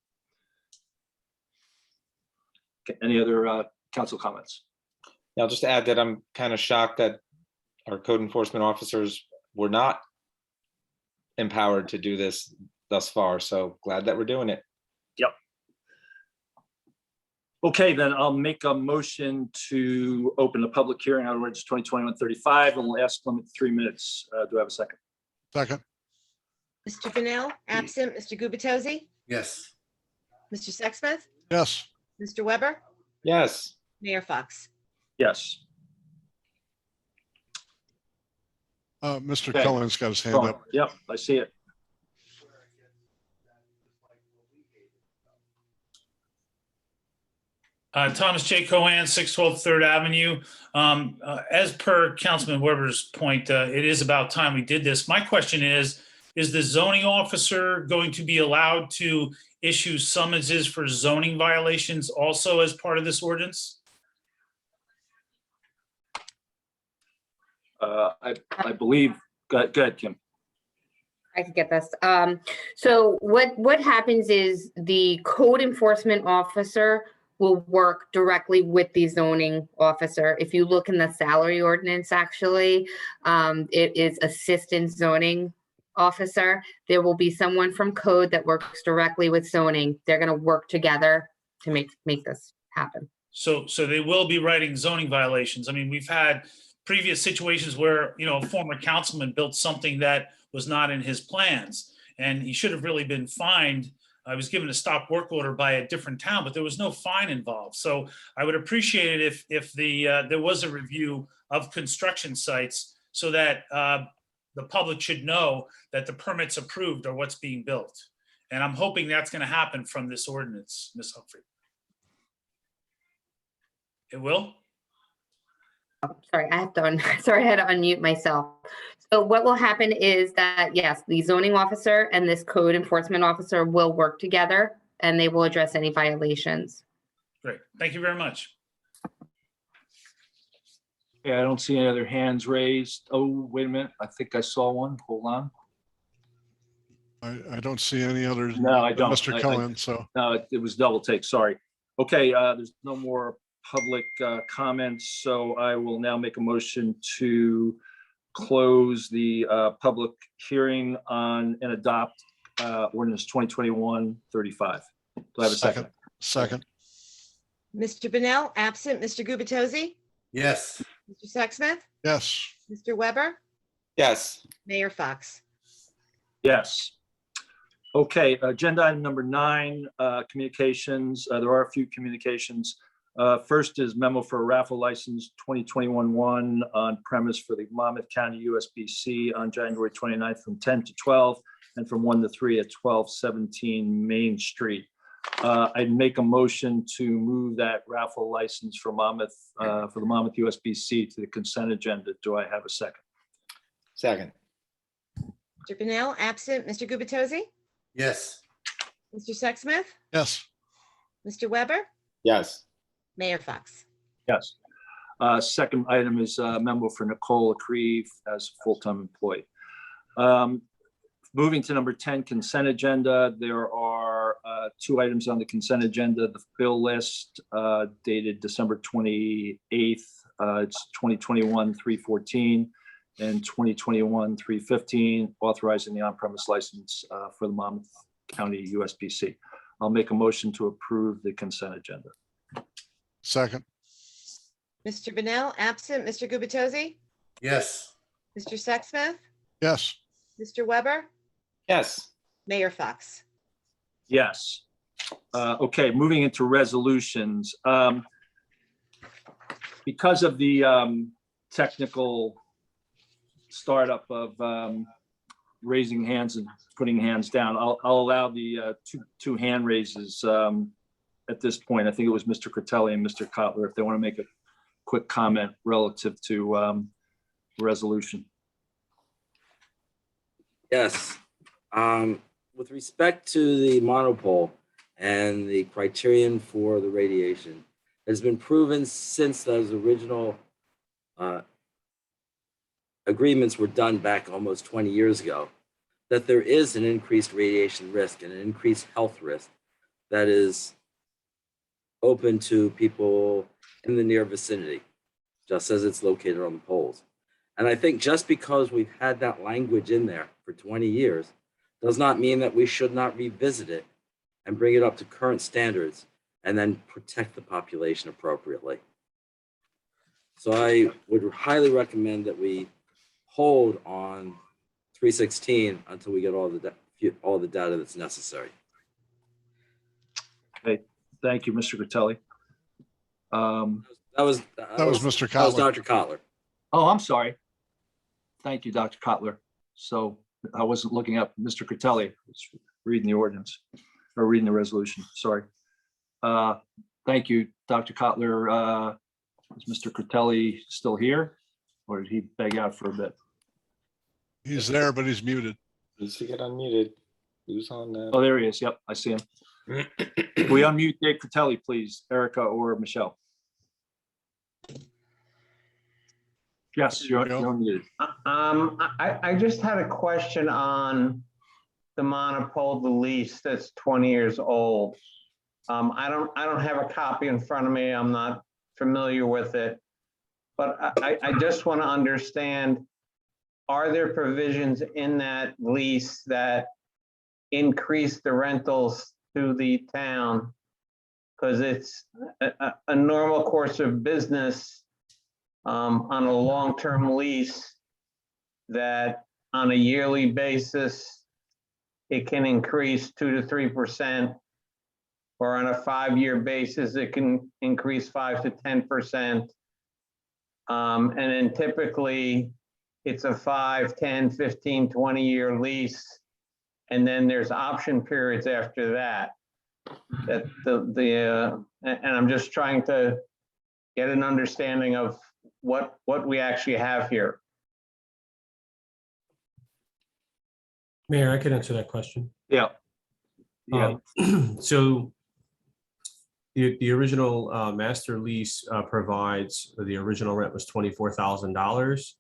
Okay, any other council comments? I'll just add that I'm kind of shocked that our code enforcement officers were not empowered to do this thus far. So glad that we're doing it. Yep. Okay, then I'll make a motion to open the public hearing on ordinance 2021-35 and we'll ask them 3 minutes. Do I have a second? Second, Mr. Pennell, absent. Mr. Gubatose? Yes. Mr. Sexsmith? yes. Mr. Weber? Yes. Mayor Fox? Yes. Mr. Okay. Cohen's got his hand up. Yep, I see it. Thomas J. Cohen, 612 Third Avenue. As per Councilman Weber's point, it is about time we did this. My question is the zoning officer going to be allowed to issue summonses for zoning violations also as part of this ordinance? I believe, go ahead, Kim. I could get this. So what happens is the code enforcement officer will work directly with the zoning officer. If you look in the salary ordinance, actually, it is assistant zoning officer. There will be someone from code that works directly with zoning. They're going to work together to make this happen. So they will be writing zoning violations. I mean, we've had previous situations where, you know, a former councilman built something that was not in his plans, and he should have really been fined. I was given a stop work order by a different town, but there was no fine involved. So I would appreciate it if there was a review of construction sites so that the public should know that the permit's approved or what's being built. And I'm hoping that's going to happen from this ordinance, Ms. Humphrey. It will? Sorry, I had to unmute myself. So what will happen is that, yes, the zoning officer and this code enforcement officer will work together and they will address any violations. Great. Thank you very much. Yeah, I don't see any other hands raised. Oh, wait a minute. I think I saw one. Hold on. I don't see any others. No, I don't. Mr. Cohen, so. No, it was double take. Sorry. Okay, there's no more public comments, so I will now make a motion to close the public hearing on and adopt ordinance 2021-35. Do I have a second? Second, Mr. Pennell, absent. Mr. Gubatose? Yes. Mr. Sexsmith? yes. Mr. Weber? Yes. Mayor Fox? Yes. Okay, agenda item number 9, communications. There are a few communications. First is memo for a raffle license 2021-1 on premise for the Monmouth County USBC on January 29th from 10 to 12 and from 1 to 3 at 1217 Main Street. I'd make a motion to move that raffle license for Monmouth, for the Monmouth USBC to the consent agenda. Do I have a second? Second. Mr. Pennell, absent. Mr. Gubatose? Yes. Mr. Sexsmith? Yes. Mr. Weber? Yes. Mayor Fox? Yes. Second item is a memo for Nicole Creeve as a full-time employee. Moving to number 10, consent agenda. There are 2 items on the consent agenda. The bill list dated December 28th. It's 2021-314 and 2021-315, authorizing the on-premise license for the Monmouth County USBC. I'll make a motion to approve the consent agenda. Second, Mr. Pennell, absent. Mr. Gubatose? Yes. Mr. Sexsmith? yes. Mr. Weber? Yes. Mayor Fox? Yes. Okay, moving into resolutions. Because of the technical startup of raising hands and putting hands down, I'll allow the two hand raises at this point. I think it was Mr. Critelli and Mr. Kotler, if they want to make a quick comment relative to resolution. Yes. With respect to the monopole and the criterion for the radiation, it has been proven since those original agreements were done back almost 20 years ago that there is an increased radiation risk and an increased health risk that is open to people in the near vicinity, just as it's located on the poles. And I think just because we've had that language in there for 20 years does not mean that we should not revisit it and bring it up to current standards and then protect the population appropriately. So I would highly recommend that we hold on 316 until we get all the data that's necessary. Okay, thank you, Mr. Gratelli. That was Mr. That was Kotler. Dr. Kotler. Oh, I'm sorry. Thank you, Dr. Kotler. So I wasn't looking up Mr. Gratelli, I was reading the ordinance or reading the resolution, sorry. Thank you, Dr. Kotler. Is Mr. Gratelli still here or did he beg out for a bit? He's there, but he's muted. Needs to get unmuted. Who's on that? Oh, there he is. Yep, I see him. Can we unmute Dave Gratelli, please, Erica or Michelle? Yes, you're unmuted. I just had a question on the monopole, the lease that's 20 years old. I don't have a copy in front of me. I'm not familiar with it, but I just want to understand, are there provisions in that lease that increase the rentals to the town? Because it's a normal course of business on a long-term lease that on a yearly basis, it can increase 2 to 3%, or on a 5-year basis, it can increase 5 to 10%. And then typically it's a 5, 10, 15, 20-year lease. And then there's option periods after that. And I'm just trying to get an understanding of what we actually have here. Mayor, I could answer that question. Yeah. Yeah. So the original master lease provides, the original rent was $24,000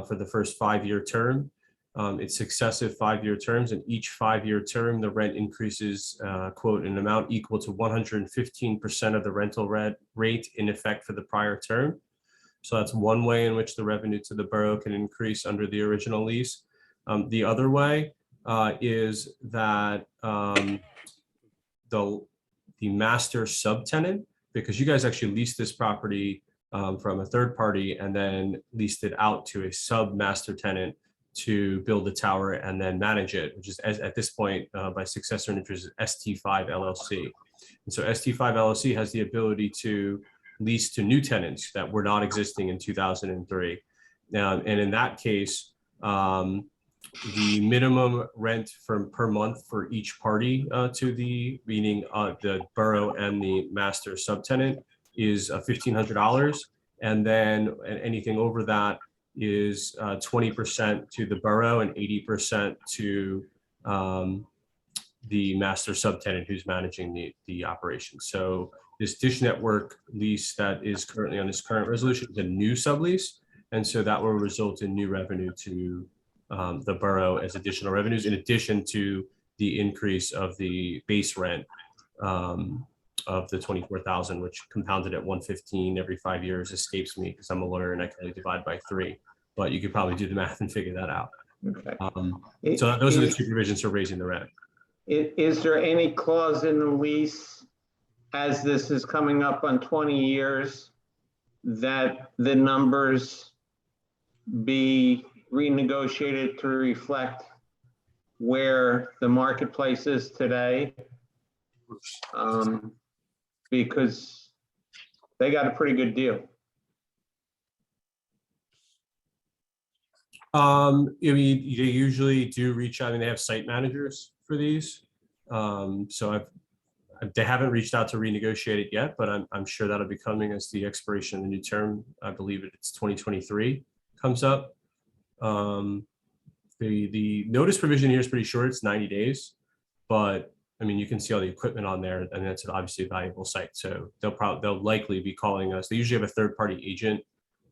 for the first 5-year term. It's successive 5-year terms, and each 5-year term, the rent increases, quote, an amount equal to 115% of the rental rate in effect for the prior term. So that's one way in which the revenue to the borough can increase under the original lease. The other way is that the master subtenant, because you guys actually leased this property from a third party and then leased it out to a sub-master tenant to build the tower and then manage it, which is at this point by successor in interest is ST5 LLC. And so ST5 LLC has the ability to lease to new tenants that were not existing in 2003. And in that case, the minimum rent per month for each party meaning the borough and the master subtenant is $1,500. And then anything over that is 20% to the borough and 80% to the master subtenant who's managing the operation. So this Dish Network lease that is currently on this current resolution is a new sublease. And so that will result in new revenue to the borough as additional revenues, in addition to the increase of the base rent of the 24,000, which compounded at 115 every 5 years escapes me because I'm a lawyer and I can only divide by 3. But you could probably do the math and figure that out. Okay. So those are the two provisions for raising the rent. Is there any clause in the lease, as this is coming up on 20 years, that the numbers be renegotiated to reflect where the marketplace is today? Because they got a pretty good deal. I mean, they usually do reach out. I mean, they have site managers for these. So they haven't reached out to renegotiate it yet, but I'm sure that'll be coming as the expiration of the new term. I believe it's 2023 comes up. The notice provision here is pretty short. It's 90 days, but I mean, you can see all the equipment on there, and that's obviously a valuable site. So they'll likely be calling us. They usually have a third-party agent.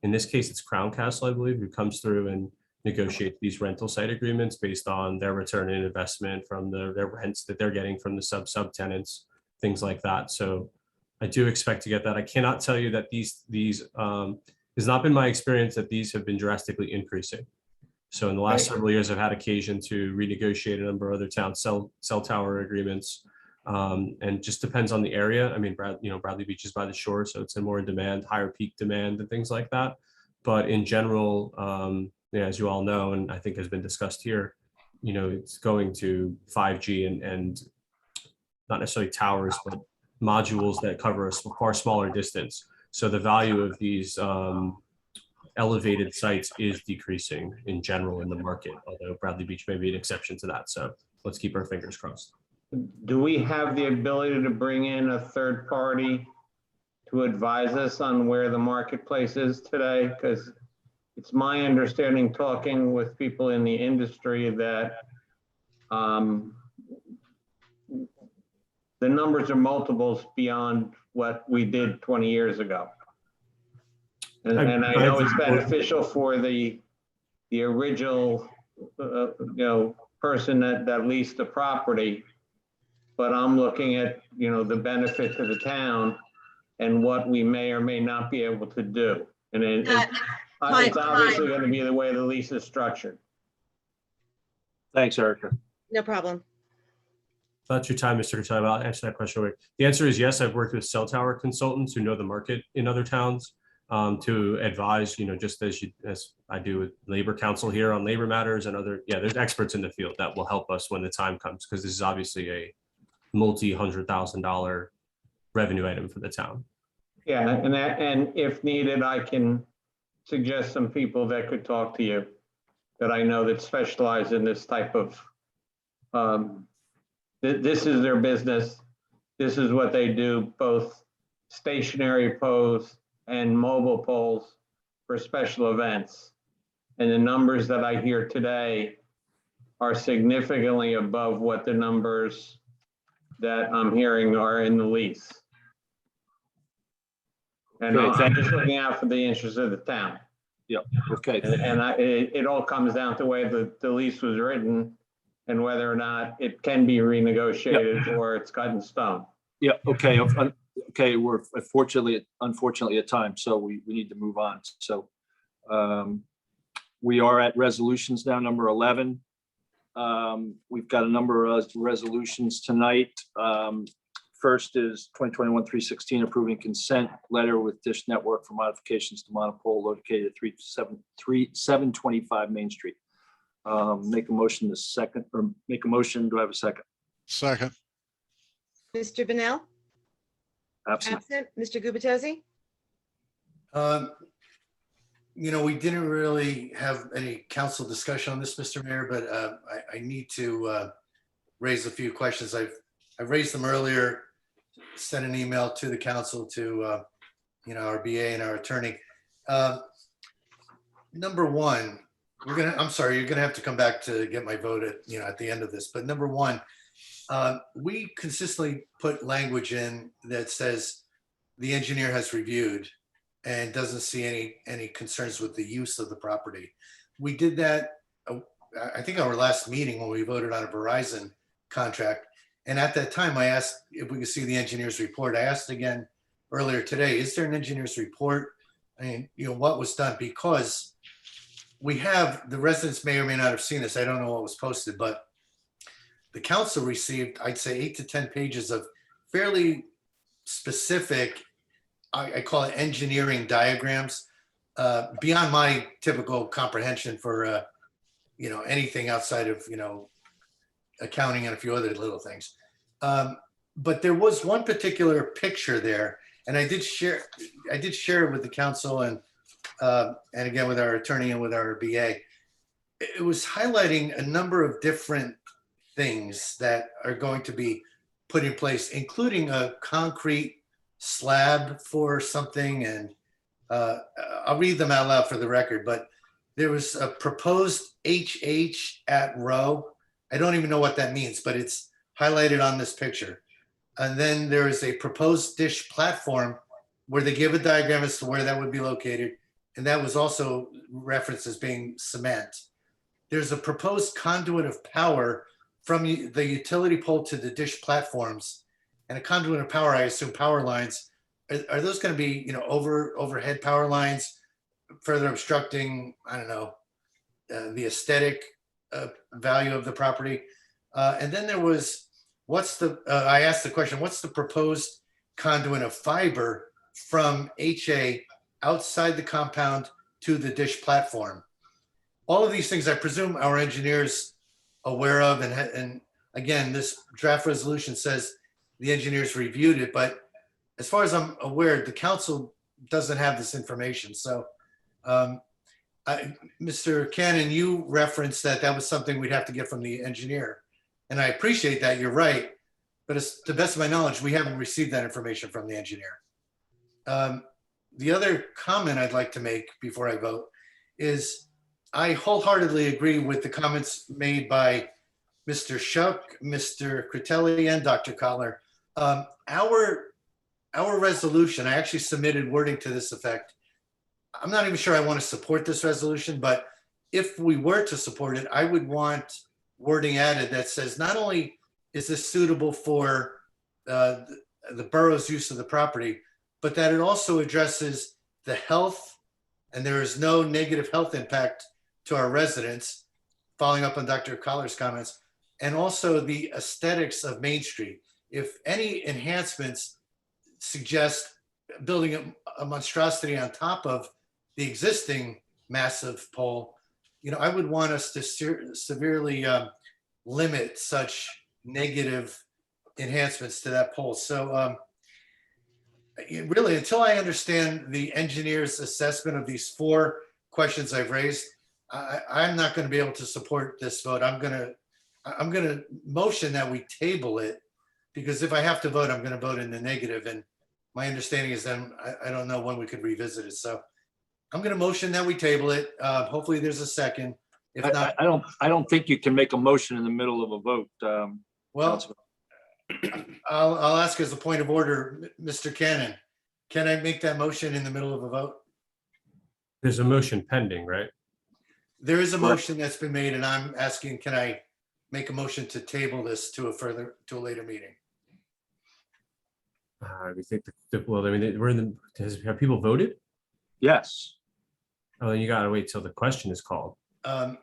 In this case, it's Crown Castle, I believe, who comes through and negotiate these rental site agreements based on their return on investment from their rents that they're getting from the subtenants, things like that. So I do expect to get that. I cannot tell you that this It's not been my experience that these have been drastically increasing. So in the last several years, I've had occasion to renegotiate a number of other town cell tower agreements. And just depends on the area. I mean, Bradley Beach is by the shore, so it's a more in demand, higher peak demand and things like that. But in general, as you all know, and I think has been discussed here, it's going to 5G and not necessarily towers, but modules that cover a far smaller distance. So the value of these elevated sites is decreasing in general in the market, although Bradley Beach may be an exception to that. So let's keep our fingers crossed. Do we have the ability to bring in a third party to advise us on where the marketplace is today? Because it's my understanding, talking with people in the industry, that the numbers are multiples beyond what we did 20 years ago. And I know it's beneficial for the original person that leased the property, but I'm looking at the benefit to the town and what we may or may not be able to do. And it's obviously going to be the way the lease is structured. Thanks, Erica. No problem. That's your time, Mr. Kataib. I'll answer that question away. The answer is yes. I've worked with cell tower consultants who know the market in other towns to advise, just as I do with Labor Council here on labor matters and other, there's experts in the field that will help us when the time comes, because this is obviously a multi-$100,000 revenue item for the town. Yeah, and if needed, I can suggest some people that could talk to you that I know that specialize in this type of, this is their business. This is what they do, both stationary poles and mobile poles for special events. And the numbers that I hear today are significantly above what the numbers that I'm hearing are in the lease. And I'm just looking out for the interests of the town. Yep. Okay. And it all comes down to the way the lease was written and whether or not it can be renegotiated or it's cut in stone. Yeah. Okay. Okay. We're unfortunately at time, so we need to move on. So we are at resolutions now, number 11. We've got a number of resolutions tonight. First is 2021-316, approving consent letter with Dish Network for modifications to monopole located at 725 Main Street. Make a motion make a motion. Do I have a second? Second. Mr. Bennell? Absent. Mr. Gubatose? We didn't really have any council discussion on this, Mr. Mayor, but I need to raise a few questions. I've raised them earlier, sent an email to the council, to our BA and our attorney. Number one, I'm sorry, you're gonna have to come back to get my vote at the end of this. But number one, we consistently put language in that says the engineer has reviewed and doesn't see any concerns with the use of the property. We did that, I think, our last meeting when we voted on a Verizon contract. And at that time, I asked if we could see the engineer's report. I asked again earlier today, is there an engineer's report? I mean, what was done? Because we have, the residents may or may not have seen this. I don't know what was posted, but the council received, I'd say, 8 to 10 pages of fairly specific, I call it engineering diagrams, beyond my typical comprehension for, anything outside of, accounting and a few other little things. But there was one particular picture there, and I did share it with the council and again with our attorney and with our BA. It was highlighting a number of different things that are going to be put in place, including a concrete slab for something. And I'll read them out loud for the record, but there was a proposed HH at row. I don't even know what that means, but it's highlighted on this picture. And then there is a proposed dish platform where they give a diagram as to where that would be located. And that was also referenced as being cement. There's a proposed conduit of power from the utility pole to the dish platforms. And a conduit of power, I assume power lines. Are those going to be, overhead power lines further obstructing, I don't know, the aesthetic value of the property. And then there was, I asked the question, what's the proposed conduit of fiber from HA outside the compound to the dish platform? All of these things, I presume our engineers aware of, and again, this draft resolution says the engineers reviewed it, but as far as I'm aware, the council doesn't have this information. So, Mr. Cannon, you referenced that was something we'd have to get from the engineer. And I appreciate that, you're right. But to the best of my knowledge, we haven't received that information from the engineer. The other comment I'd like to make before I vote is I wholeheartedly agree with the comments made by Mr. Shuck, Mr. Critelli, and Dr. Collar. Our resolution, I actually submitted wording to this effect. I'm not even sure I want to support this resolution, but if we were to support it, I would want wording added that says not only is this suitable for the borough's use of the property, but that it also addresses the health, and there is no negative health impact to our residents, following up on Dr. Collar's comments, and also the aesthetics of Main Street. If any enhancements suggest building a monstrosity on top of the existing massive pole, I would want us to severely limit such negative enhancements to that pole. So really, until I understand the engineer's assessment of these 4 questions I've raised, I'm not going to be able to support this vote. I'm going to motion that we table it, because if I have to vote, I'm going to vote in the negative. And my understanding is then I don't know when we could revisit it. So I'm going to motion that we table it. Hopefully there's a second. If not, I don't think you can make a motion in the middle of a vote. well, Councilman. I'll ask as a point of order, Mr. Cannon, can I make that motion in the middle of a vote? There's a motion pending, right? There is a motion that's been made, and I'm asking, can I make a motion to table this to a later meeting? We think well, I mean, have people voted? Yes. Oh, then you gotta wait till the question is called. I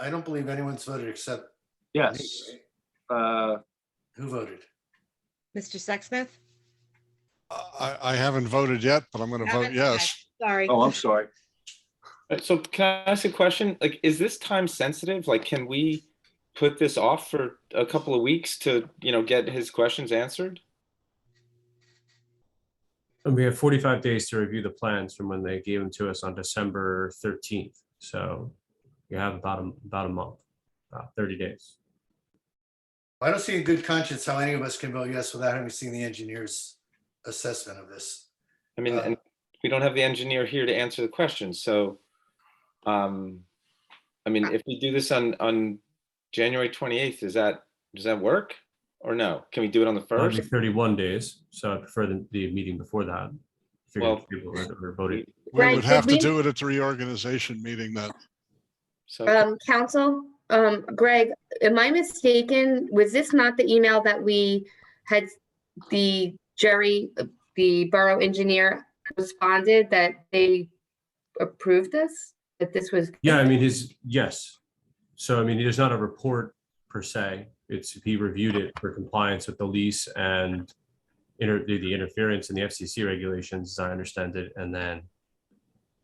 don't believe anyone's voted except Yes. me, right? Who voted? Mr. Sexsmith? I haven't voted yet, but I'm going to vote yes. Sorry. Oh, I'm sorry. So can I ask a question? Like, is this time sensitive? Like, can we put this off for a couple of weeks to, get his questions answered? And we have 45 days to review the plans from when they gave them to us on December 13th. So you have about a month, about 30 days. I don't see a good conscience how any of us can vote yes without having seen the engineer's assessment of this. I mean, and we don't have the engineer here to answer the questions. So, I mean, if we do this on January 28th, does that work or no? Can we do it on the 1st? It'll be 31 days. So I prefer the meeting before that. Well, people are voted. We would have to do it at the reorganization meeting that. So, Council, Greg, am I mistaken? Was this not the email that we had, the borough engineer responded that they approved this? That this was? Yeah, I mean, yes. So, I mean, there's not a report per se. He reviewed it for compliance with the lease and the interference in the FCC regulations, as I understand it, and then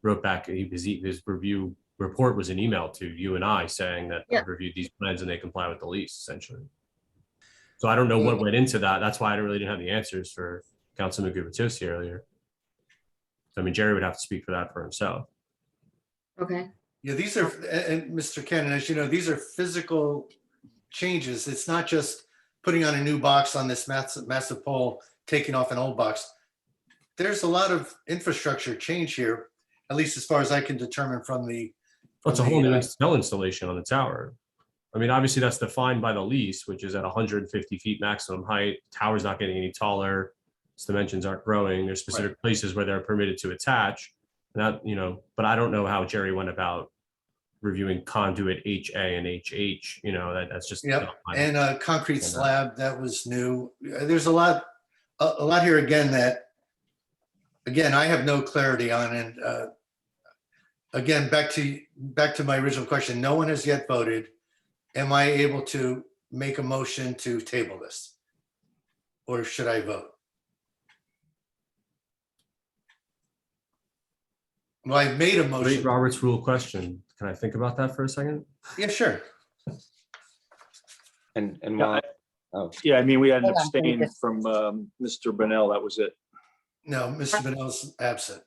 wrote back. His review report was an email to you and I saying that I've reviewed these plans and they comply with the lease, essentially. So I don't know what went into that. That's why I really didn't have the answers for Councilman Gubitosi earlier. So, I mean, Jerry would have to speak for that for himself. Okay. Yeah, these are, and Mr. Cannon, as you know, these are physical changes. It's not just putting on a new box on this massive pole, taking off an old box. There's a lot of infrastructure change here, at least as far as I can determine from the. Well, it's a whole new cell installation on the tower. I mean, obviously that's defined by the lease, which is at 150 feet maximum height. Tower's not getting any taller. Its dimensions aren't growing. There's specific places where they're permitted to attach. And that, but I don't know how Jerry went about reviewing conduit HA and HH, that's just. Yep, and a concrete slab, that was new. There's a lot here again that, again, I have no clarity on. And again, back to my original question. No one has yet voted. Am I able to make a motion to table this? Or should I vote? Well, I made a Great motion. Robert's rule question. Can I think about that for a second? Yeah, sure. And Yeah, while, oh, Yeah, I mean, we had an Hold on, let me abstain just- from Mr. Burnell, that was it. No, Mr. Bennell's absent.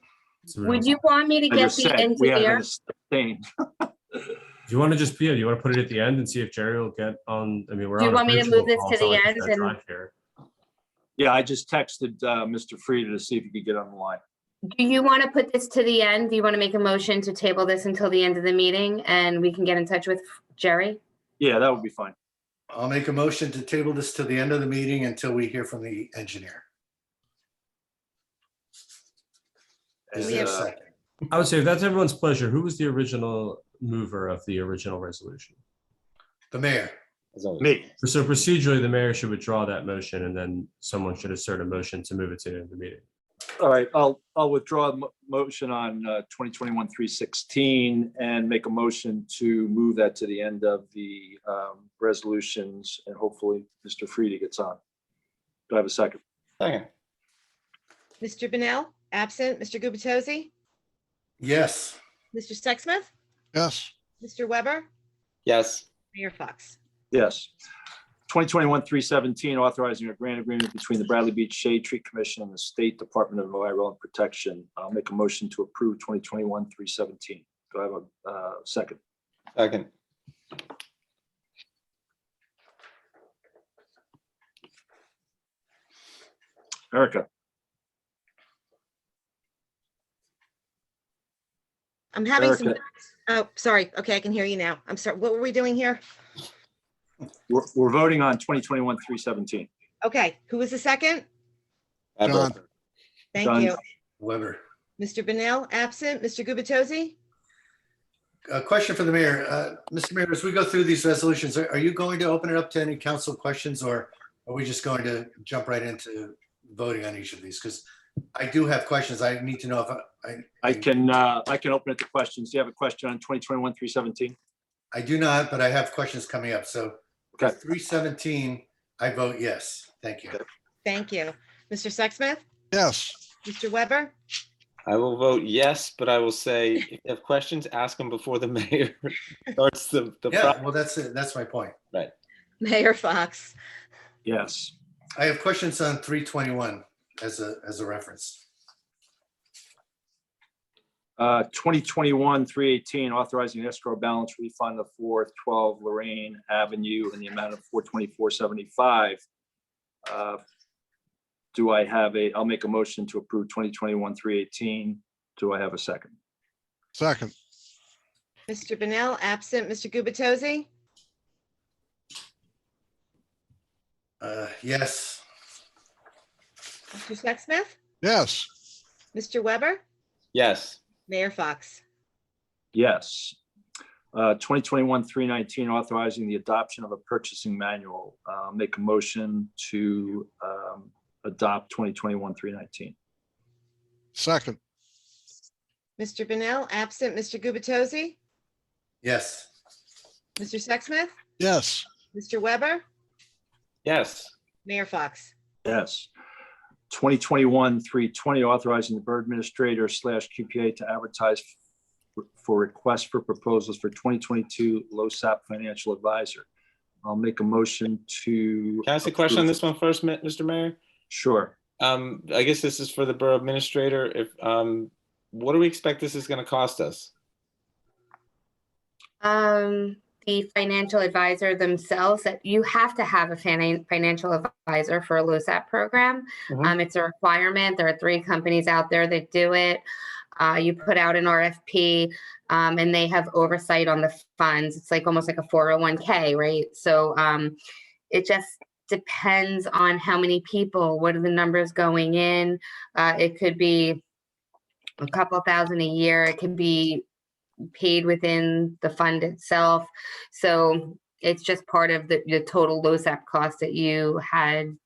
Would you want me to I get just the said, we had an engineer? abstain. Do you want to just, yeah, do you want to put it at the end and see if Jerry will get on? I mean, we're Do you on a want me to virtual move this call, to it's not the like he's end gotta and- drive here. Yeah, I just texted Mr. Frieda to see if he could get on the line. Do you want to put this to the end? Do you want to make a motion to table this until the end of the meeting and we can get in touch with Jerry? Yeah, that would be fine. I'll make a motion to table this to the end of the meeting until we hear from the engineer. Is And, there a second? I would say if that's everyone's pleasure, who was the original mover of the original resolution? The mayor. Me. So procedurally, the mayor should withdraw that motion and then someone should assert a motion to move it to the end of the meeting. All right, I'll withdraw the motion on 2021-316 and make a motion to move that to the end of the resolutions, and hopefully Mr. Frieda gets on. Do I have a second? second, Mr. Bennell, absent. Mr. Gubatose? Yes. Mr. Sexsmith? Yes. Mr. Weber? yes, Mayor Fox? Yes. 2021-317, authorizing a grant agreement between the Bradley Beach Shade Tree Commission and the State Department of Environmental Protection. I'll make a motion to approve 2021-317. Do I have a second? second, Erica? I'm having some, Erica. oh, sorry. Okay, I can hear you now. I'm sorry. What were we doing here? We're voting on 2021-317. Okay, who was the second? John. Thank John. you. Weber. Mr. Bennell, absent. Mr. Gubatose? A question for the mayor. Mr. Mayor, as we go through these resolutions, are you going to open it up to any council questions, or are we just going to jump right into voting on each of these? Because I do have questions. I need to know if I can open it to questions. Do you have a question on 2021-317? I do not, but I have questions coming up. So Okay. 317, I vote yes. Thank you. Thank you. Mr. Sexsmith? Yes. Mr. Weber? I will vote yes, but I will say, if you have questions, ask them before the mayor starts the. Yeah, well, that's it. That's my point. Right. Mayor Fox? Yes. I have questions on 321 as a reference. 2021-318, authorizing escrow balance refund of 412 Lorraine Avenue in the amount of $424.75. Do I have I'll make a motion to approve 2021-318. Do I have a second? Second. Mr. Bennell, absent. Mr. Gubatose? Yes. Mr. Sexsmith? Yes. Mr. Weber? Yes, Mayor Fox? Yes. 2021-319, authorizing the adoption of a purchasing manual. Make a motion to adopt 2021-319. Second. Mr. Bennell, absent. Mr. Gubatose? Yes. Mr. Sexsmith? Yes. Mr. Weber? yes, Mayor Fox? Yes. 2021-320, authorizing the borough administrator / QPA to advertise for requests for proposals for 2022 LoSAP financial advisor. I'll make a motion to. can I ask a question on this one first, Mr. Mayor? Sure. I guess this is for the borough administrator. If, what do we expect this is gonna cost us? The financial advisor themselves, that you have to have a financial advisor for a LoSAP program. It's a requirement. There are 3 companies out there that do it. You put out an RFP and they have oversight on the funds. It's like almost like a 401k, right? So it just depends on how many people, what are the numbers going in. It could be a couple thousand a year. It could be paid within the fund itself. So it's just part of the total LoSAP cost that you had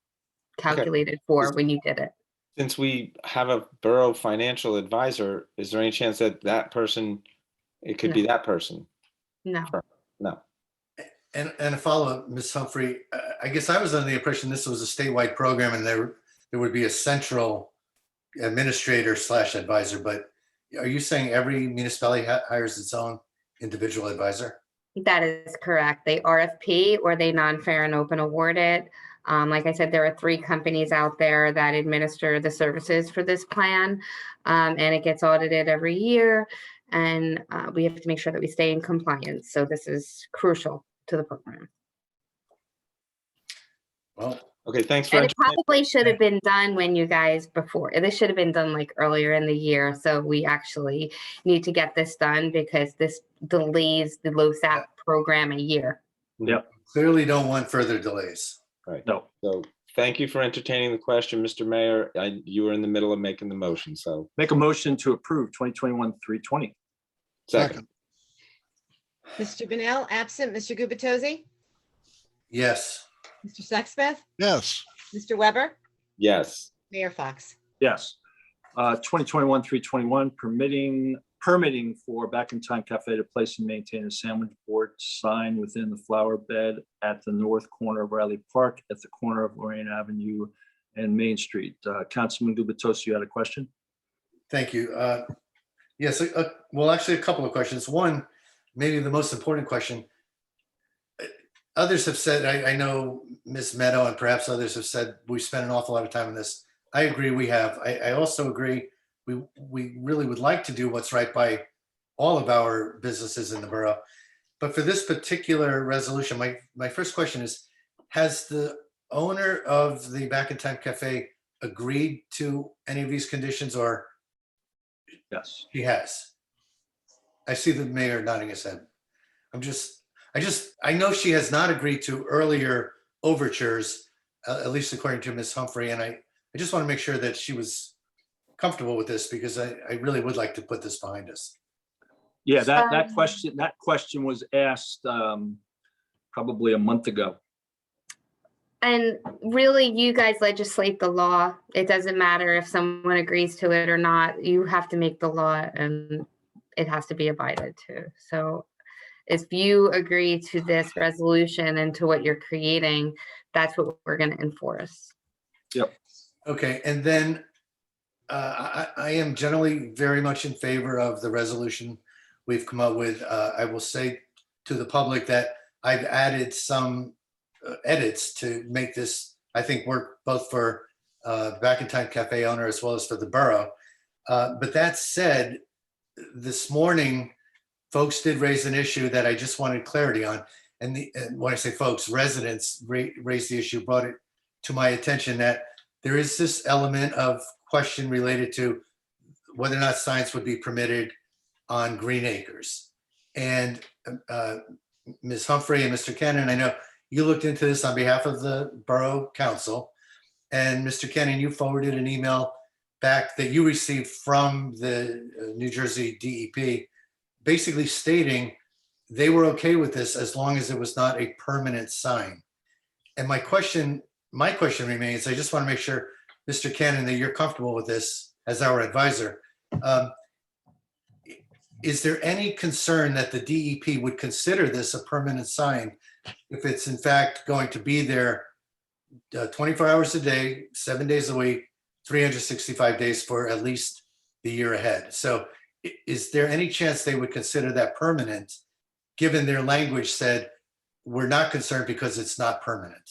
calculated for when you did it. Since we have a borough financial advisor, is there any chance that that person It could be that person. No. No. And a follow-up, Ms. Humphrey, I guess I was under the impression this was a statewide program and there would be a central administrator / advisor, but are you saying every municipality hires its own individual advisor? That is correct. They RFP or they non-fair and open award it. Like I said, there are 3 companies out there that administer the services for this plan, and it gets audited every year. And we have to make sure that we stay in compliance. So this is crucial to the program. Well, okay, thanks for. And it probably should have been done when you guys before. This should have been done like earlier in the year. So we actually need to get this done because this delays the LoSAP program a year. Yep. Clearly don't want further delays. Right. No. So thank you for entertaining the question, Mr. Mayor. You were in the middle of making the motion, so. Make a motion to approve 2021-320. Second. Mr. Bennell, absent. Mr. Gubatose? Yes. Mr. Sexsmith? Yes. Mr. Weber? Yes. Mayor Fox? Yes. 2021-321, permitting for Back in Time Cafe to place and maintain a sandwich board sign within the flower bed at the north corner of Riley Park at the corner of Lorraine Avenue and Main Street. Councilman Gubatose, you had a question? Thank you. Yes, well, actually a couple of questions. One, maybe the most important question. Others have said, I know Ms. Meadow and perhaps others have said, we spent an awful lot of time on this. I agree we have. I also agree we really would like to do what's right by all of our businesses in the borough. But for this particular resolution, my first question is, has the owner of the Back in Time Cafe agreed to any of these conditions or? Yes. He has. I see the mayor nodding his head. I know she has not agreed to earlier overtures, at least according to Ms. Humphrey. And I just want to make sure that she was comfortable with this because I really would like to put this behind us. Yeah, that question was asked probably a month ago. And really, you guys legislate the law. It doesn't matter if someone agrees to it or not. You have to make the law and it has to be abided to. So if you agree to this resolution and to what you're creating, that's what we're going to enforce. Yep. Okay, and then I am generally very much in favor of the resolution we've come up with. I will say to the public that I've added some edits to make this, I think, work both for Back in Time Cafe owner as well as for the borough. But that said, this morning, folks did raise an issue that I just wanted clarity on. And when I say folks, residents raised the issue, brought it to my attention that there is this element of question related to whether or not signs would be permitted on green acres. And Ms. Humphrey and Mr. Cannon, I know you looked into this on behalf of the Borough Council. And Mr. Cannon, you forwarded an email back that you received from the New Jersey DEP, basically stating they were okay with this as long as it was not a permanent sign. And my question remains, I just want to make sure, Mr. Cannon, that you're comfortable with this as our advisor. Is there any concern that the DEP would consider this a permanent sign if it's in fact going to be there 24 hours a day, 7 days a week, 365 days for at least the year ahead? So is there any chance they would consider that permanent, given their language said, we're not concerned because it's not permanent?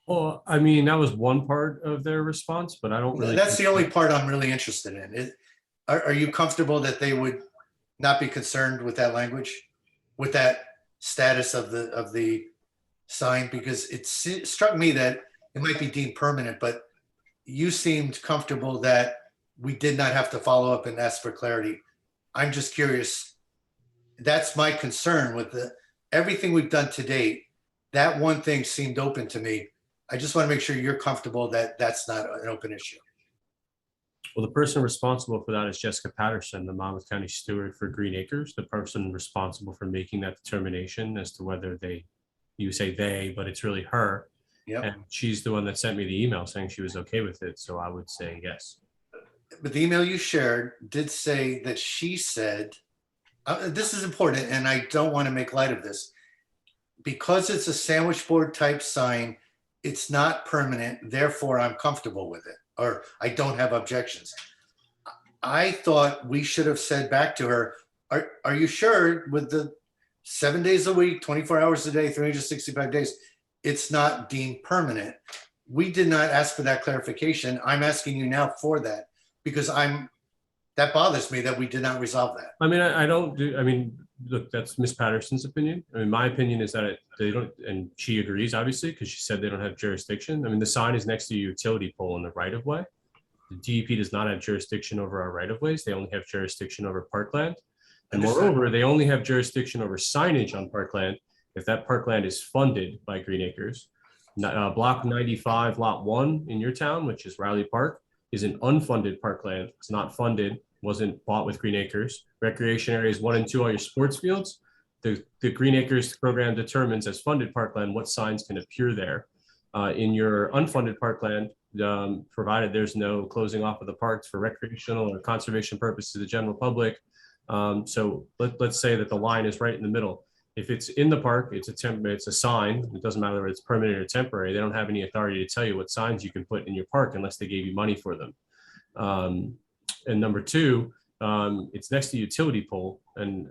Well, I mean, that was one part of their response, but I don't really. That's the only part I'm really interested in. Are you comfortable that they would not be concerned with that language, with that status of the sign? Because it struck me that it might be deemed permanent, but you seemed comfortable that we did not have to follow up and ask for clarity. I'm just curious. That's my concern with everything we've done to date. That one thing seemed open to me. I just want to make sure you're comfortable that that's not an open issue. Well, the person responsible for that is Jessica Patterson, the Monmouth County Steward for Green Acres, the person responsible for making that determination as to whether you say they, but it's really her. Yep. And she's the one that sent me the email saying she was okay with it. So I would say yes. But the email you shared did say that she said This is important, and I don't want to make light of this. Because it's a sandwich board type sign, it's not permanent, therefore I'm comfortable with it, or I don't have objections. I thought we should have said back to her, are you sure with the 7 days a week, 24 hours a day, 365 days, it's not deemed permanent? We did not ask for that clarification. I'm asking you now for that, because that bothers me that we did not resolve that. I mean, I don't do, I mean, look, that's Ms. Patterson's opinion. I mean, my opinion is that they don't, and she agrees, obviously, because she said they don't have jurisdiction. I mean, the sign is next to a utility pole in the right of way. The DEP does not have jurisdiction over our right of ways. They only have jurisdiction over parkland. And moreover, they only have jurisdiction over signage on parkland if that parkland is funded by Green Acres. Block 95, lot 1 in your town, which is Riley Park, is an unfunded parkland. It's not funded, wasn't bought with Green Acres. Recreation areas 1 and 2 are your sports fields. The Green Acres program determines as funded parkland what signs can appear there. In your unfunded parkland, provided there's no closing off of the parks for recreational or conservation purposes to the general public. So let's say that the line is right in the middle. If it's in the park, it's a sign. It doesn't matter whether it's permanent or temporary. They don't have any authority to tell you what signs you can put in your park unless they gave you money for them. And number 2, it's next to utility pole, and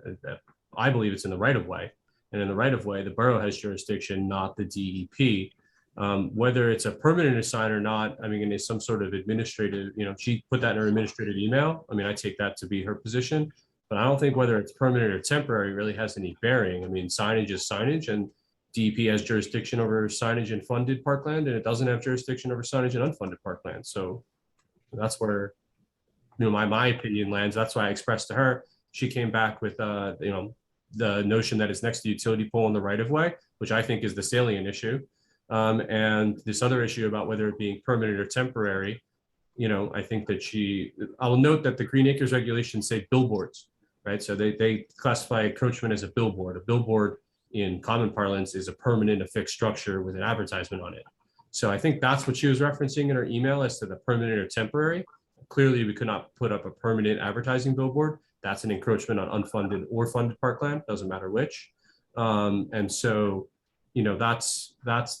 I believe it's in the right of way. And in the right of way, the borough has jurisdiction, not the DEP. Whether it's a permanent sign or not, I mean, it's some sort of administrative, she put that in her administrative email. I mean, I take that to be her position, but I don't think whether it's permanent or temporary really has any bearing. I mean, signage is signage, and DEP has jurisdiction over signage in funded parkland, and it doesn't have jurisdiction over signage in unfunded parkland. So that's where, my opinion lands. That's why I expressed to her. She came back with, the notion that it's next to utility pole in the right of way, which I think is the salient issue. And this other issue about whether it being permanent or temporary, I think that I will note that the Green Acres regulations say billboards, right? So they classify encroachment as a billboard. A billboard in common parlance is a permanent affixed structure with an advertisement on it. So I think that's what she was referencing in her email as to the permanent or temporary. Clearly, we could not put up a permanent advertising billboard. That's an encroachment on unfunded or funded parkland, doesn't matter which. And so, that's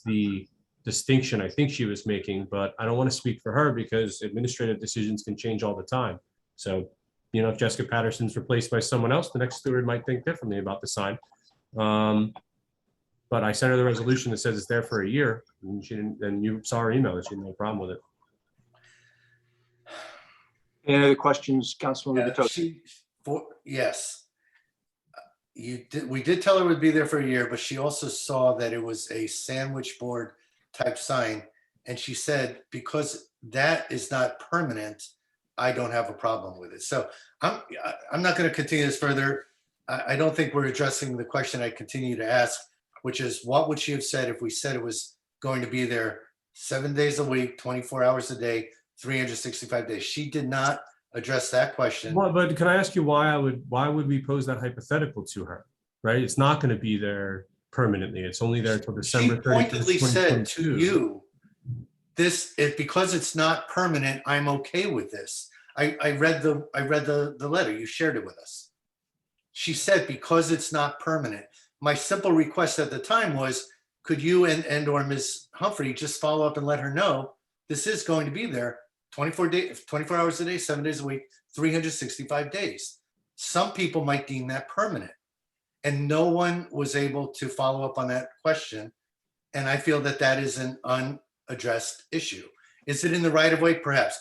the distinction I think she was making, but I don't want to speak for her because administrative decisions can change all the time. So, if Jessica Patterson's replaced by someone else, the next steward might think differently about the sign. But I sent her the resolution that says it's there for a year, and she didn't, and you saw her email that she had no problem with it. Any other questions, Councilman Lukatoshi? Yes. We did tell her it would be there for a year, but she also saw that it was a sandwich board type sign. And she said, because that is not permanent, I don't have a problem with it. So I'm not going to continue this further. I don't think we're addressing the question I continue to ask, which is what would she have said if we said it was going to be there 7 days a week, 24 hours a day, 365 days? She did not address that question. Well, but can I ask you why would we pose that hypothetical to her? Right? It's not going to be there permanently. It's only there until December 31st. She pointedly said to you, because it's not permanent, I'm okay with this. I read the letter. You shared it with us. She said, because it's not permanent. My simple request at the time was, could you and or Ms. Humphrey just follow up and let her know this is going to be there 24 hours a day, 7 days a week, 365 days. Some people might deem that permanent. And no one was able to follow up on that question. And I feel that that is an unaddressed issue. Is it in the right of way? Perhaps.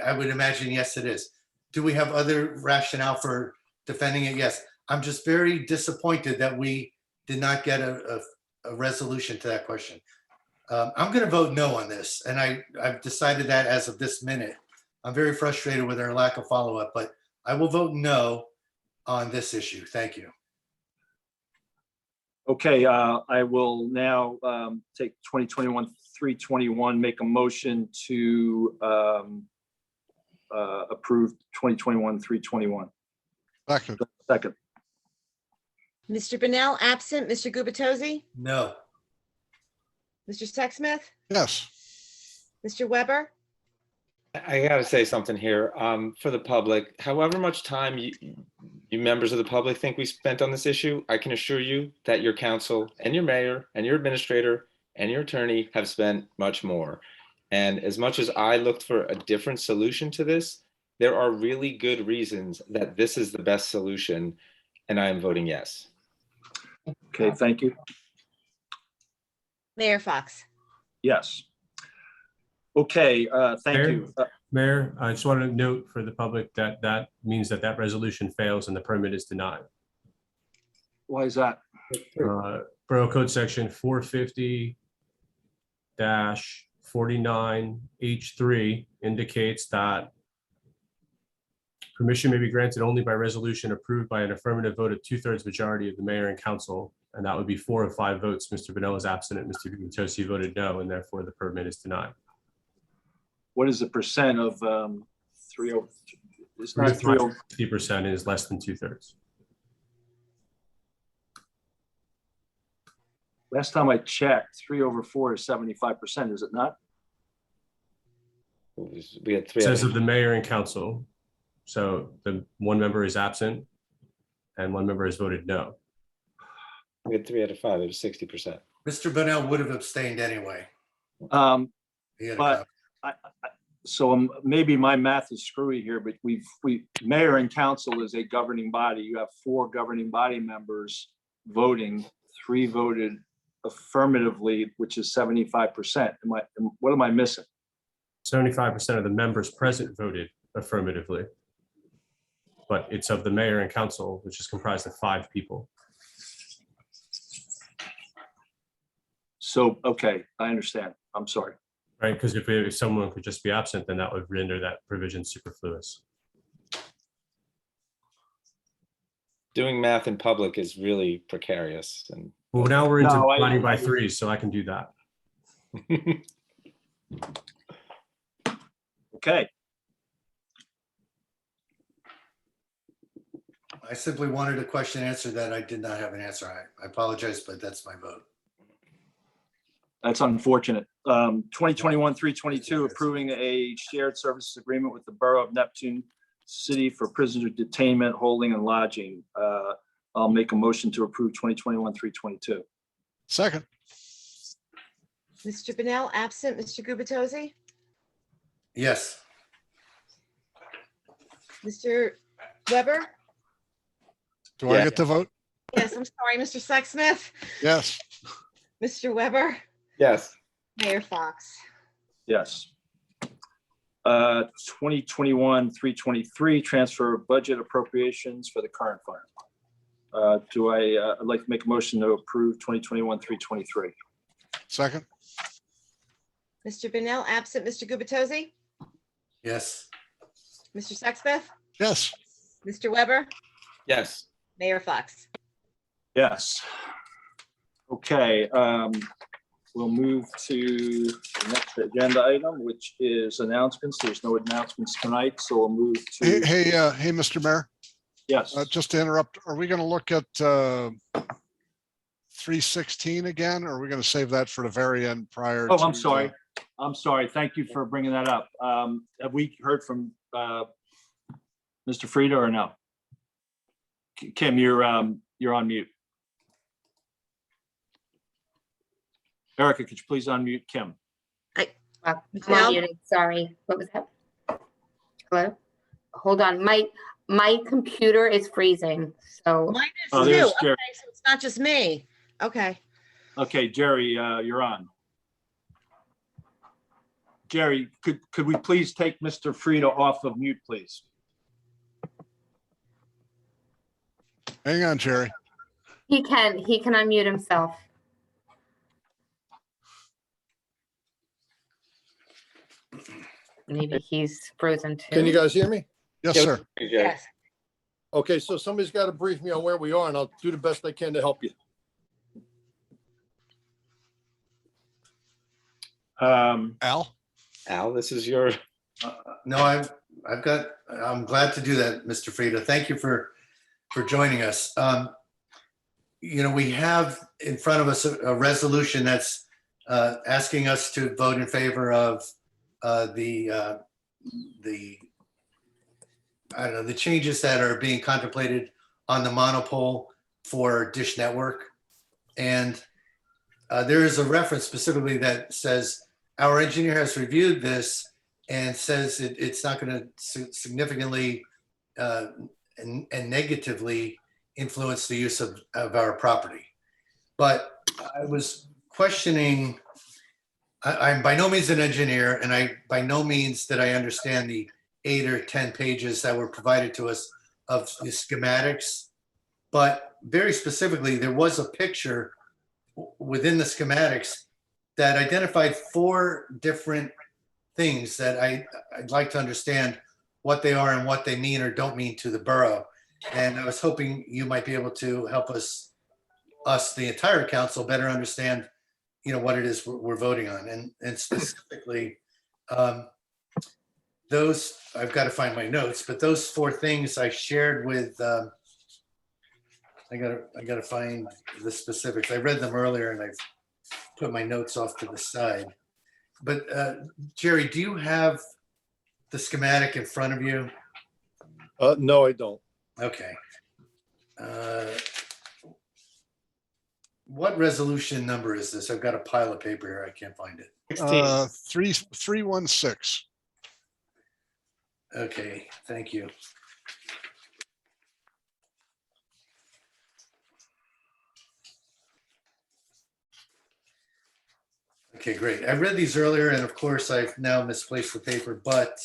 I would imagine, yes, it is. Do we have other rationale for defending it? Yes. I'm just very disappointed that we did not get a resolution to that question. I'm going to vote no on this, and I've decided that as of this minute. I'm very frustrated with our lack of follow-up, but I will vote no on this issue. Thank you. Okay, I will now take 2021-321, make a motion to approve 2021-321. Second. Mr. Bunnell absent. Mr. Gubatose? No. Mr. Sexsmith? Yes. Mr. Weber? I gotta say something here for the public. However much time you members of the public think we spent on this issue, I can assure you that your council and your mayor and your administrator and your attorney have spent much more. And as much as I looked for a different solution to this, there are really good reasons that this is the best solution, and I am voting yes. Okay, thank you. Mayor Fox. Yes. Okay, thank Mayor? you. Mayor, I just want to note for the public that that means that that resolution fails and the permit is denied. Why is that? Borough Code Section 450-49H3 indicates that permission may be granted only by resolution approved by an affirmative vote of 2/3 majority of the mayor and council, and that would be 4 of 5 votes. Mr. Bonnell is absent and Mr. Gubitosi voted no, and therefore the permit is denied. What is the percent of 30? It's not 30. 50% is less than 2/3. Last time I checked, 3/4 is 75%, is it not? We had 3 It says of the mayor and council. So the one member is absent and one member has voted no. We had 3 out of 5. It was 60%. Mr. Bonnell would have abstained anyway. He had a But so maybe my math is screwy here, but mayor and council is a governing body. You have 4 governing body members voting, 3 voted affirmatively, which is 75%. What am I missing? 75% of the members present voted affirmatively. But it's of the mayor and council, which is comprised of 5 people. So, okay, I understand. I'm sorry. Right, because if someone could just be absent, then that would render that provision superfluous. Doing math in public is really precarious. And Well, now we're into No, dividing by 3, so I can do that. Okay. I simply wanted a question answered that I did not have an answer. I apologize, but that's my vote. That's unfortunate. 2021-322, approving a shared services agreement with the Borough of Neptune City for prisoner detainment, holding, and lodging. I'll make a motion to approve 2021-322. Second. Mr. Bonnell, absent. Mr. Gubitosi? Yes. Mr. Weber? Do I get to vote? Yes, I'm sorry, Mr. Sexsmith? Yes. Mr. Weber? Yes. Mayor Fox? Yes. 2021-323, transfer of budget appropriations for the current fund. I'd like to make a motion to approve 2021-323. Second. Mr. Bonnell, absent. Mr. Gubitosi? Yes. Mr. Sexsmith? Yes. Mr. Weber? Yes. Mayor Fox? Yes. Okay, we'll move to the next agenda item, which is announcements. There's no announcements tonight, so we'll move to. Hey, Mr. Mayor. Yes. Just to interrupt, are we going to look at 316 again, or are we going to save that for the very end prior? Oh, I'm sorry. I'm sorry. Thank you for bringing that up. Have we heard from Mr. Frieda or no? Kim, you're on mute. Erica, could you please unmute Kim? I'm unmuted, sorry. What was that? Hello? Hold on, my computer is freezing, so. Mine is Oh, too. there's Okay, Jerry. so it's not just me. Okay. Okay, Jerry, you're on. Jerry, could we please take Mr. Frieda off of mute, please? Hang on, Jerry. He can unmute himself. Maybe he's frozen too. Can you guys hear me? Yes, sir. Yes. Okay, so somebody's got to brief me on where we are and I'll do the best I can to help you. Al, this is your. No, I'm glad to do that, Mr. Frieda. Thank you for joining us. We have in front of us a resolution that's asking us to vote in favor of the changes that are being contemplated on the monopole for Dish Network. And there is a reference specifically that says, our engineer has reviewed this and says it's not going to significantly and negatively influence the use of our property. But I was questioning, I'm by no means an engineer, and I by no means did I understand the 8 or 10 pages that were provided to us of the schematics. But very specifically, there was a picture within the schematics that identified 4 different things that I'd like to understand what they are and what they mean or don't mean to the borough. And I was hoping you might be able to help us, the entire council, better understand, what it is we're voting on. And specifically, those, I've got to find my notes, but those 4 things I shared with, I gotta find the specifics. I read them earlier and I've put my notes off to the side. But Jerry, do you have the schematic in front of you? No, I don't. Okay. What resolution number is this? I've got a pile of paper here. I can't find it. 316. Okay, thank you. Okay, great. I read these earlier, and of course, I've now misplaced the paper. But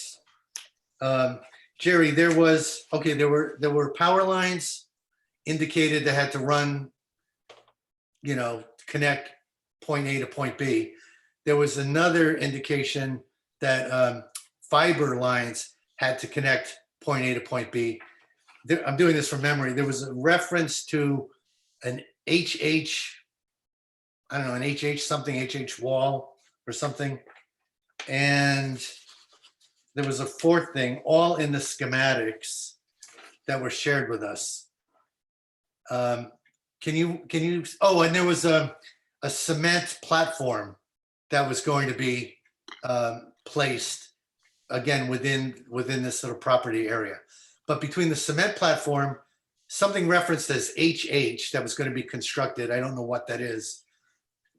Jerry, there were power lines indicated that had to run, connect point A to point B. There was another indication that fiber lines had to connect point A to point B. I'm doing this from memory. There was a reference to an HH, I don't know, an HH something, HH wall or something. And there was a 4th thing, all in the schematics that were shared with us. Can you, oh, and there was a cement platform that was going to be placed again within this little property area. But between the cement platform, something referenced as HH that was going to be constructed, I don't know what that is,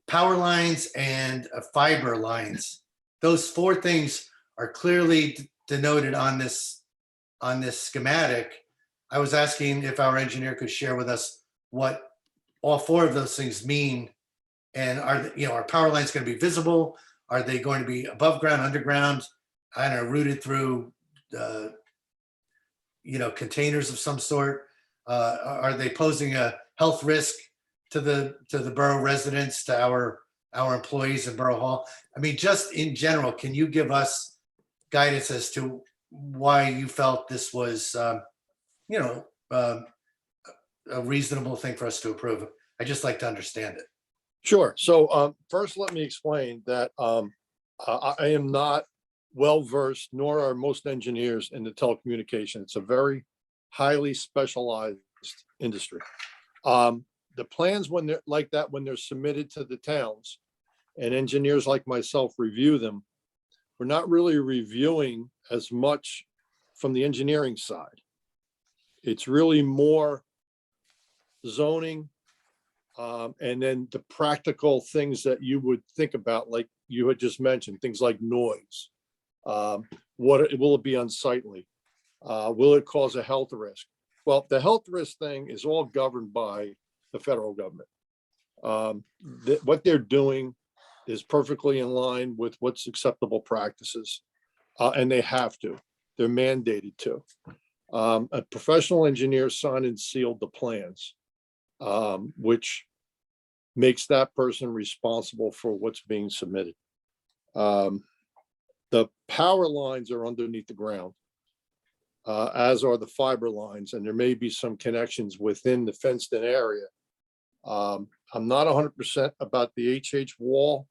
power lines and fiber lines. Those 4 things are clearly denoted on this schematic. I was asking if our engineer could share with us what all 4 of those things mean. And are power lines going to be visible? Are they going to be above ground, underground? I don't know, routed through, containers of some sort? Are they posing a health risk to the borough residents, to our employees in Borough Hall? I mean, just in general, can you give us guidance as to why you felt this was, a reasonable thing for us to approve? I'd just like to understand it. Sure. So first, let me explain that I am not well-versed, nor are most engineers in the telecommunication. It's a very highly specialized industry. The plans, when they're like that, when they're submitted to the towns and engineers like myself review them, we're not really reviewing as much from the engineering side. It's really more zoning, and then the practical things that you would think about, like you had just mentioned, things like noise. Will it be unsightly? Will it cause a health risk? Well, the health risk thing is all governed by the federal government. What they're doing is perfectly in line with what's acceptable practices, and they have to. They're mandated to. A professional engineer signed and sealed the plans, which makes that person responsible for what's being submitted. The power lines are underneath the ground, as are the fiber lines, and there may be some connections within the fenced-in area. I'm not 100% about the HH wall.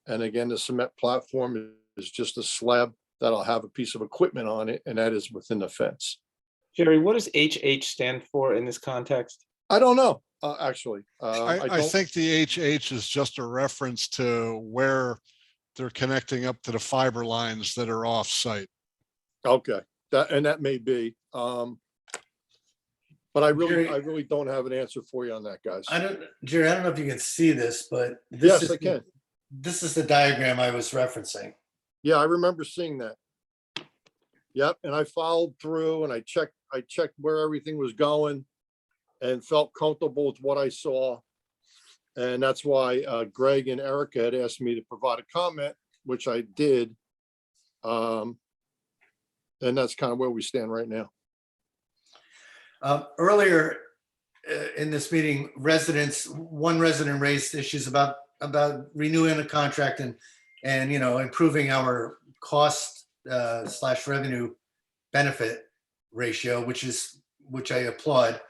And again, the cement platform is just a slab that'll have a piece of equipment on it, and that is within the fence. Jerry, what does HH stand for in this context? I don't know, actually. I think the HH is just a reference to where they're connecting up to the fiber lines that are off site. Okay, that may be. But I Jerry- really don't have an answer for you on that, guys. Jerry, I don't know if you can see this, but Yes, I can. This is the diagram I was referencing. Yeah, I remember seeing that. Yep, and I followed through and I checked where everything was going and felt comfortable with what I saw. And that's why Greg and Erica had asked me to provide a comment, which I did. And that's kind of where we stand right now. Earlier in this meeting, one resident raised issues about renewing a contract and improving our cost / revenue benefit ratio, which I applaud.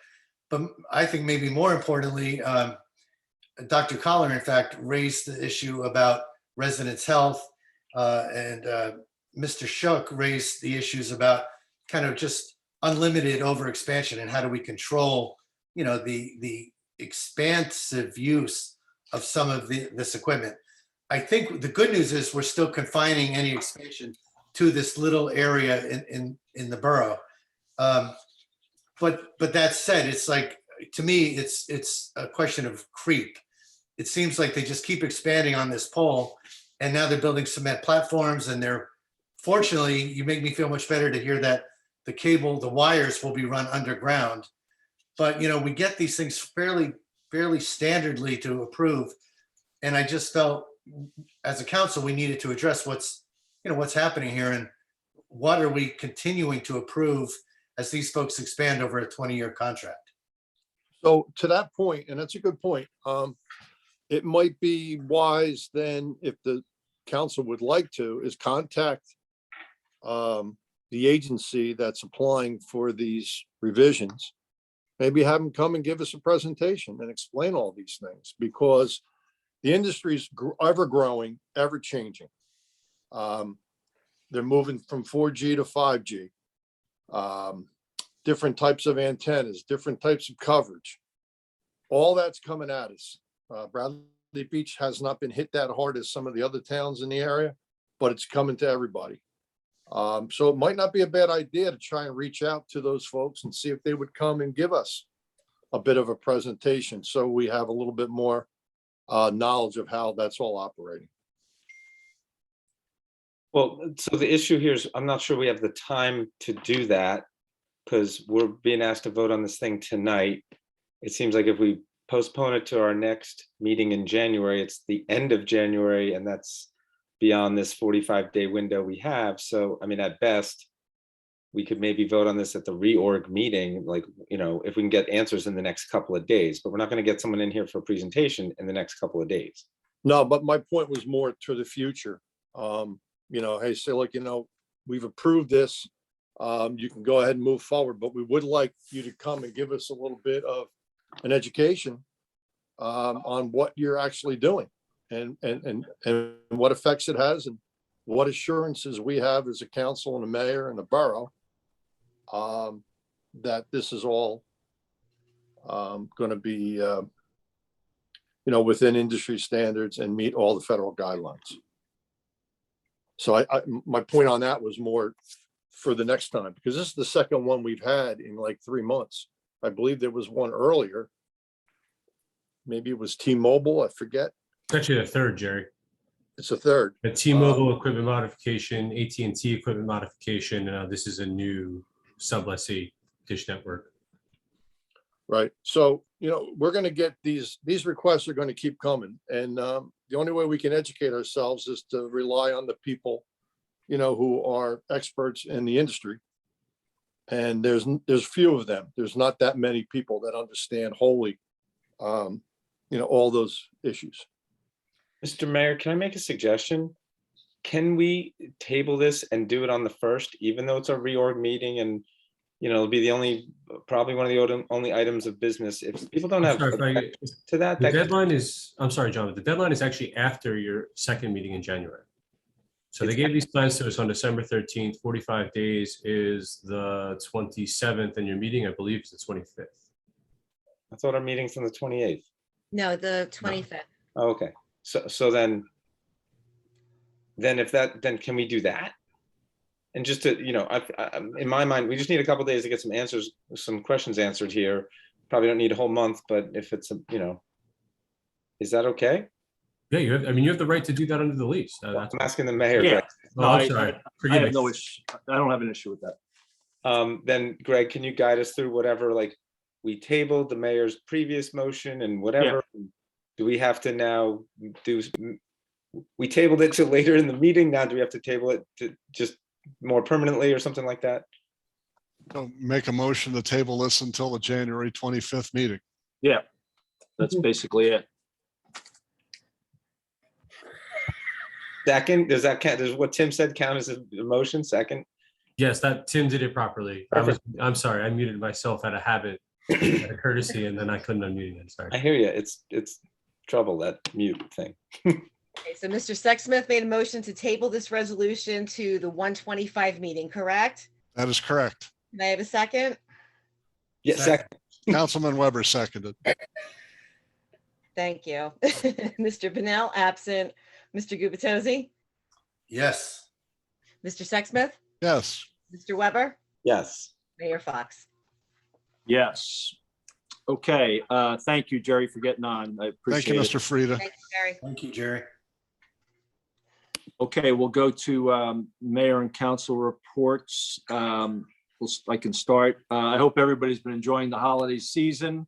But I think maybe more importantly, Dr. Collar, in fact, raised the issue about residents' health, and Mr. Shook raised the issues about kind of just unlimited overexpansion and how do we control, the expansive use of some of this equipment. I think the good news is we're still confining any expansion to this little area in the borough. But that said, it's like, to me, it's a question of creep. It seems like they just keep expanding on this pole, and now they're building cement platforms, and fortunately, you make me feel much better to hear that the wires will be run underground. But, we get these things fairly standardly to approve. And I just felt as a council, we needed to address what's happening here and what are we continuing to approve as these folks expand over a 20-year contract. So to that point, and that's a good point, it might be wise then, if the council would like to, is contact the agency that's applying for these revisions. Maybe have them come and give us a presentation and explain all these things, because the industry's ever growing, ever changing. They're moving from 4G to 5G. Different types of antennas, different types of coverage. All that's coming at us. Bradley Beach has not been hit that hard as some of the other towns in the area, but it's coming to everybody. So it might not be a bad idea to try and reach out to those folks and see if they would come and give us a bit of a presentation, so we have a little bit more knowledge of how that's all operating. Well, so the issue here is I'm not sure we have the time to do that because we're being asked to vote on this thing tonight. It seems like if we postpone it to our next meeting in January, it's the end of January, and that's beyond this 45-day window we have. So, I mean, at best, we could maybe vote on this at the reorg meeting, like, if we can get answers in the next couple of days, but we're not going to get someone in here for a presentation in the next couple of days. No, but my point was more to the future. Hey, say, look, we've approved this. You can go ahead and move forward, but we would like you to come and give us a little bit of an education on what you're actually doing and what effects it has and what assurances we have as a council and a mayor and a borough that this is all going to be, within industry standards and meet all the federal guidelines. So my point on that was more for the next time, because this is the second one we've had in like 3 months. I believe there was one earlier. Maybe it was T-Mobile, I forget. It's actually the third, Jerry. It's a third. A T-Mobile equipment modification, AT&T equipment modification. This is a new sublessee Dish Network. Right. So, we're going to get these requests are going to keep coming. And the only way we can educate ourselves is to rely on the people, who are experts in the industry. And there's few of them. There's not that many people that understand wholly, all those issues. Mr. Mayor, can I make a suggestion? Can we table this and do it on the 1st, even though it's a reorg meeting and, it'll be probably one of the only items of business. If people don't have to that, the deadline is, I'm sorry, John, the deadline is actually after your second meeting in January. So they gave these plans to us on December 13th. 45 days is the 27th, and your meeting, I believe, is the 25th. I thought our meeting's on the 28th. No, the 25th. Oh, okay. So then can we do that? And just to, in my mind, we just need a couple days to get some answers, some questions answered here. Probably don't need a whole month, but if it's, is that okay? Yeah, you have the right to do that under the lease. I'm asking the mayor. Yeah. Greg. Oh, I'm sorry. I Forgive have me. no issue. I don't have an issue with that. Then Greg, can you guide us through whatever, like, we tabled the mayor's previous motion and whatever? Do we have to now we tabled it to later in the meeting. Now do we have to table it to just more permanently or something like that? Make a motion to table this until the January 25th meeting. Yeah, that's basically it. Second, does that count? Does what Tim said count as a motion? Second? Yes, that Tim did it properly. I'm sorry, I muted myself out of habit, out of courtesy, and then I couldn't unmute again. Sorry. I hear you. It's trouble, that mute thing. Okay, so Mr. Sexsmith made a motion to table this resolution to the 125 meeting, correct? That is correct. Can I have a second? Yes, second. Councilman Weber seconded. Thank you. Mr. Pennell, absent. Mr. Gubatose? Yes. Mr. Sexsmith? Yes. Mr. Weber? Yes. Mayor Fox? Yes. Okay, thank you, Jerry, for getting on. I Thank you, appreciate Mr. it. Frieda. Thank you, Jerry. Thank you, Jerry. Okay, we'll go to mayor and council reports. I can start. I hope everybody's been enjoying the holiday season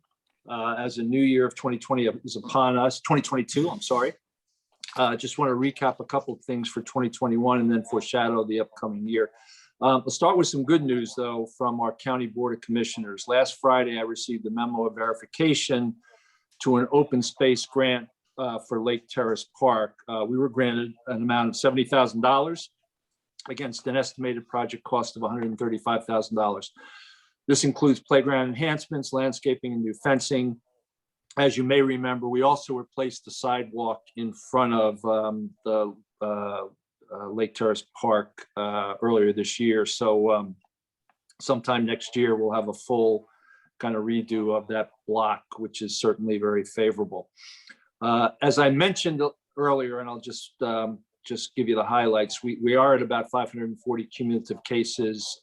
as a new year of 2020 is upon us, 2022, I'm sorry. Just want to recap a couple of things for 2021 and then foreshadow the upcoming year. I'll start with some good news, though, from our County Board of Commissioners. Last Friday, I received a memo of verification to an open space grant for Lake Terrace Park. We were granted an amount of $70,000 against an estimated project cost of $135,000. This includes playground enhancements, landscaping, and new fencing. As you may remember, we also replaced the sidewalk in front of the Lake Terrace Park earlier this year. So sometime next year, we'll have a full kind of redo of that block, which is certainly very favorable. As I mentioned earlier, and I'll just give you the highlights, we are at about 540 cumulative cases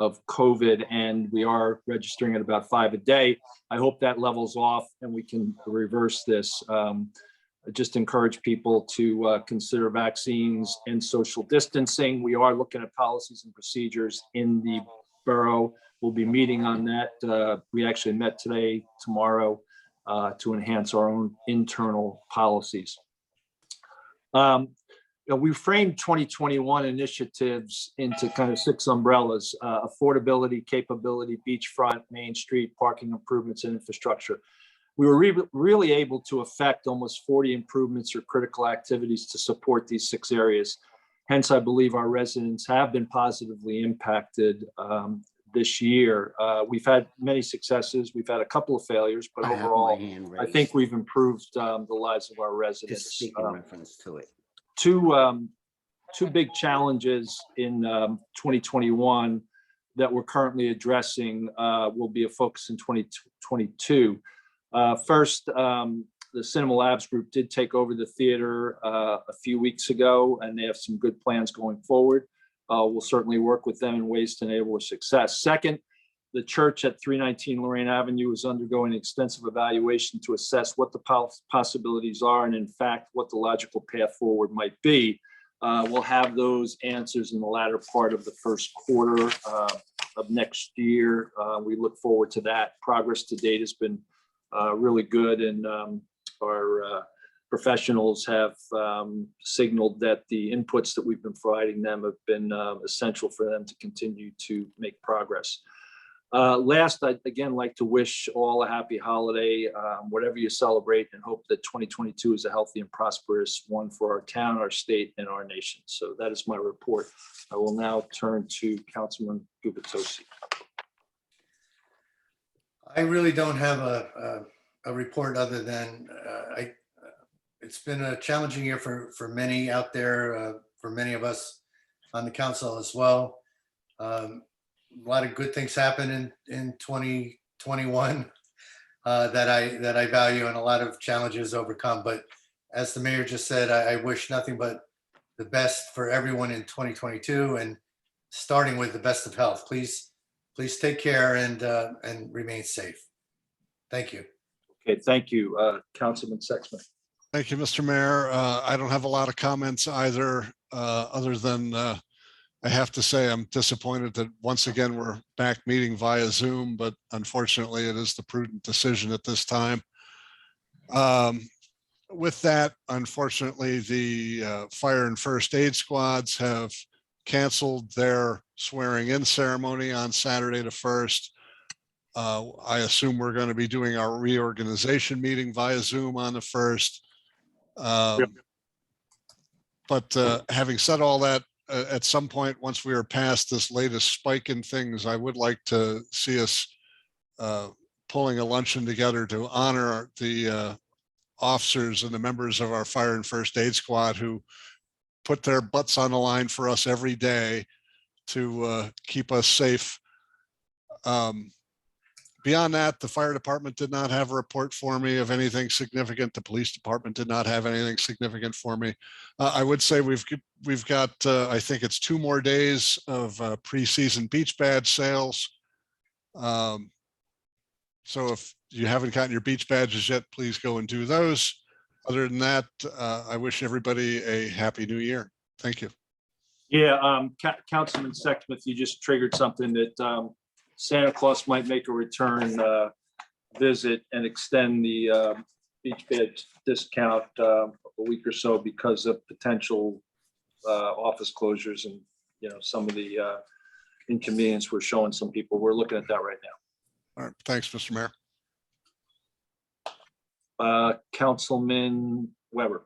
of COVID, and we are registering at about 5 a day. I hope that levels off and we can reverse this. I just encourage people to consider vaccines and social distancing. We are looking at policies and procedures in the borough. We'll be meeting on that. We actually met today, tomorrow, to enhance our own internal policies. We framed 2021 initiatives into kind of 6 umbrellas: affordability, capability, beachfront, Main Street, parking improvements, and infrastructure. We were really able to affect almost 40 improvements or critical activities to support these 6 areas. Hence, I believe our residents have been positively impacted this year. We've had many successes. We've had a couple of failures, but overall, I think we've improved the lives of our residents. Just speak in reference to it. Two big challenges in 2021 that we're currently addressing will be a focus in 2022. First, the Cinema Labs Group did take over the theater a few weeks ago, and they have some good plans going forward. We'll certainly work with them in ways to enable success. Second, the church at 319 Lorraine Avenue is undergoing extensive evaluation to assess what the possibilities are and, in fact, what the logical path forward might be. We'll have those answers in the latter part of the first quarter of next year. We look forward to that. Progress to date has been really good, and our professionals have signaled that the inputs that we've been providing them have been essential for them to continue to make progress. Last, I'd again like to wish all a happy holiday, whatever you celebrate, and hope that 2022 is a healthy and prosperous one for our town, our state, and our nation. So that is my report. I will now turn to Councilman Gubatose. I really don't have a report other than it's been a challenging year for many out there, for many of us on the council as well. A lot of good things happen in 2021 that I value, and a lot of challenges overcome. But as the mayor just said, I wish nothing but the best for everyone in 2022, and starting with the best of health. Please take care and remain safe. Thank you. Okay, thank you, Councilman Sexton. Thank you, Mr. Mayor. I don't have a lot of comments either, other than I have to say I'm disappointed that once again we're back meeting via Zoom, but unfortunately it is the prudent decision at this time. With that, unfortunately, the fire and first aid squads have canceled their swearing in ceremony on Saturday the 1st. I assume we're going to be doing our reorganization meeting via Zoom on the 1st. But having said all that, at some point, once we are past this latest spike in things, I would like to see us pulling a luncheon together to honor the officers and the members of our fire and first aid squad who put their butts on the line for us every day to keep us safe. Beyond that, the fire department did not have a report for me of anything significant. The police department did not have anything significant for me. I would say we've got, I think it's 2 more days of preseason beach badge sales. So if you haven't gotten your beach badges yet, please go and do those. Other than that, I wish everybody a happy new year. Thank you. Yeah, Councilman Sexsmith, you just triggered something that Santa Claus might make a return visit and extend the beach bed discount a week or so because of potential office closures and, you know, some of the inconvenience we're showing some people. We're looking at that right now. All right. Thanks, Mr. Mayor. Councilman Weber.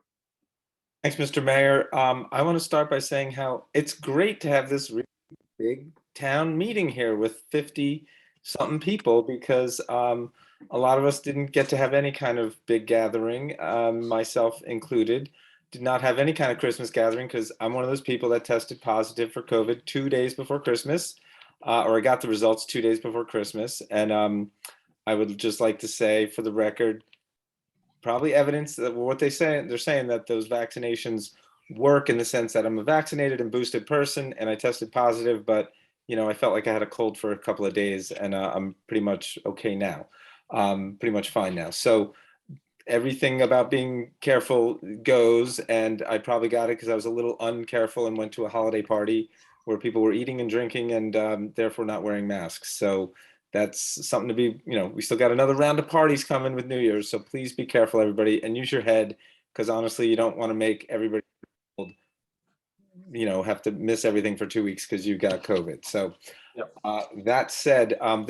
Thanks, Mr. Mayor. I want to start by saying how it's great to have this really big town meeting here with 50-something people, because a lot of us didn't get to have any kind of big gathering, myself included. Did not have any kind of Christmas gathering because I'm one of those people that tested positive for COVID 2 days before Christmas, or I got the results 2 days before Christmas. And I would just like to say, for the record, probably evidence that what they're saying that those vaccinations work in the sense that I'm a vaccinated and boosted person and I tested positive, but you know, I felt like I had a cold for a couple of days and I'm pretty much okay now, pretty much fine now. So everything about being careful goes, and I probably got it because I was a little uncareful and went to a holiday party where people were eating and drinking and therefore not wearing masks. So that's something to be, you know, we still got another round of parties coming with New Year's. So please be careful, everybody, and use your head, because honestly, you don't want to make everybody, you know, have to miss everything for 2 weeks because you got COVID. So that said, I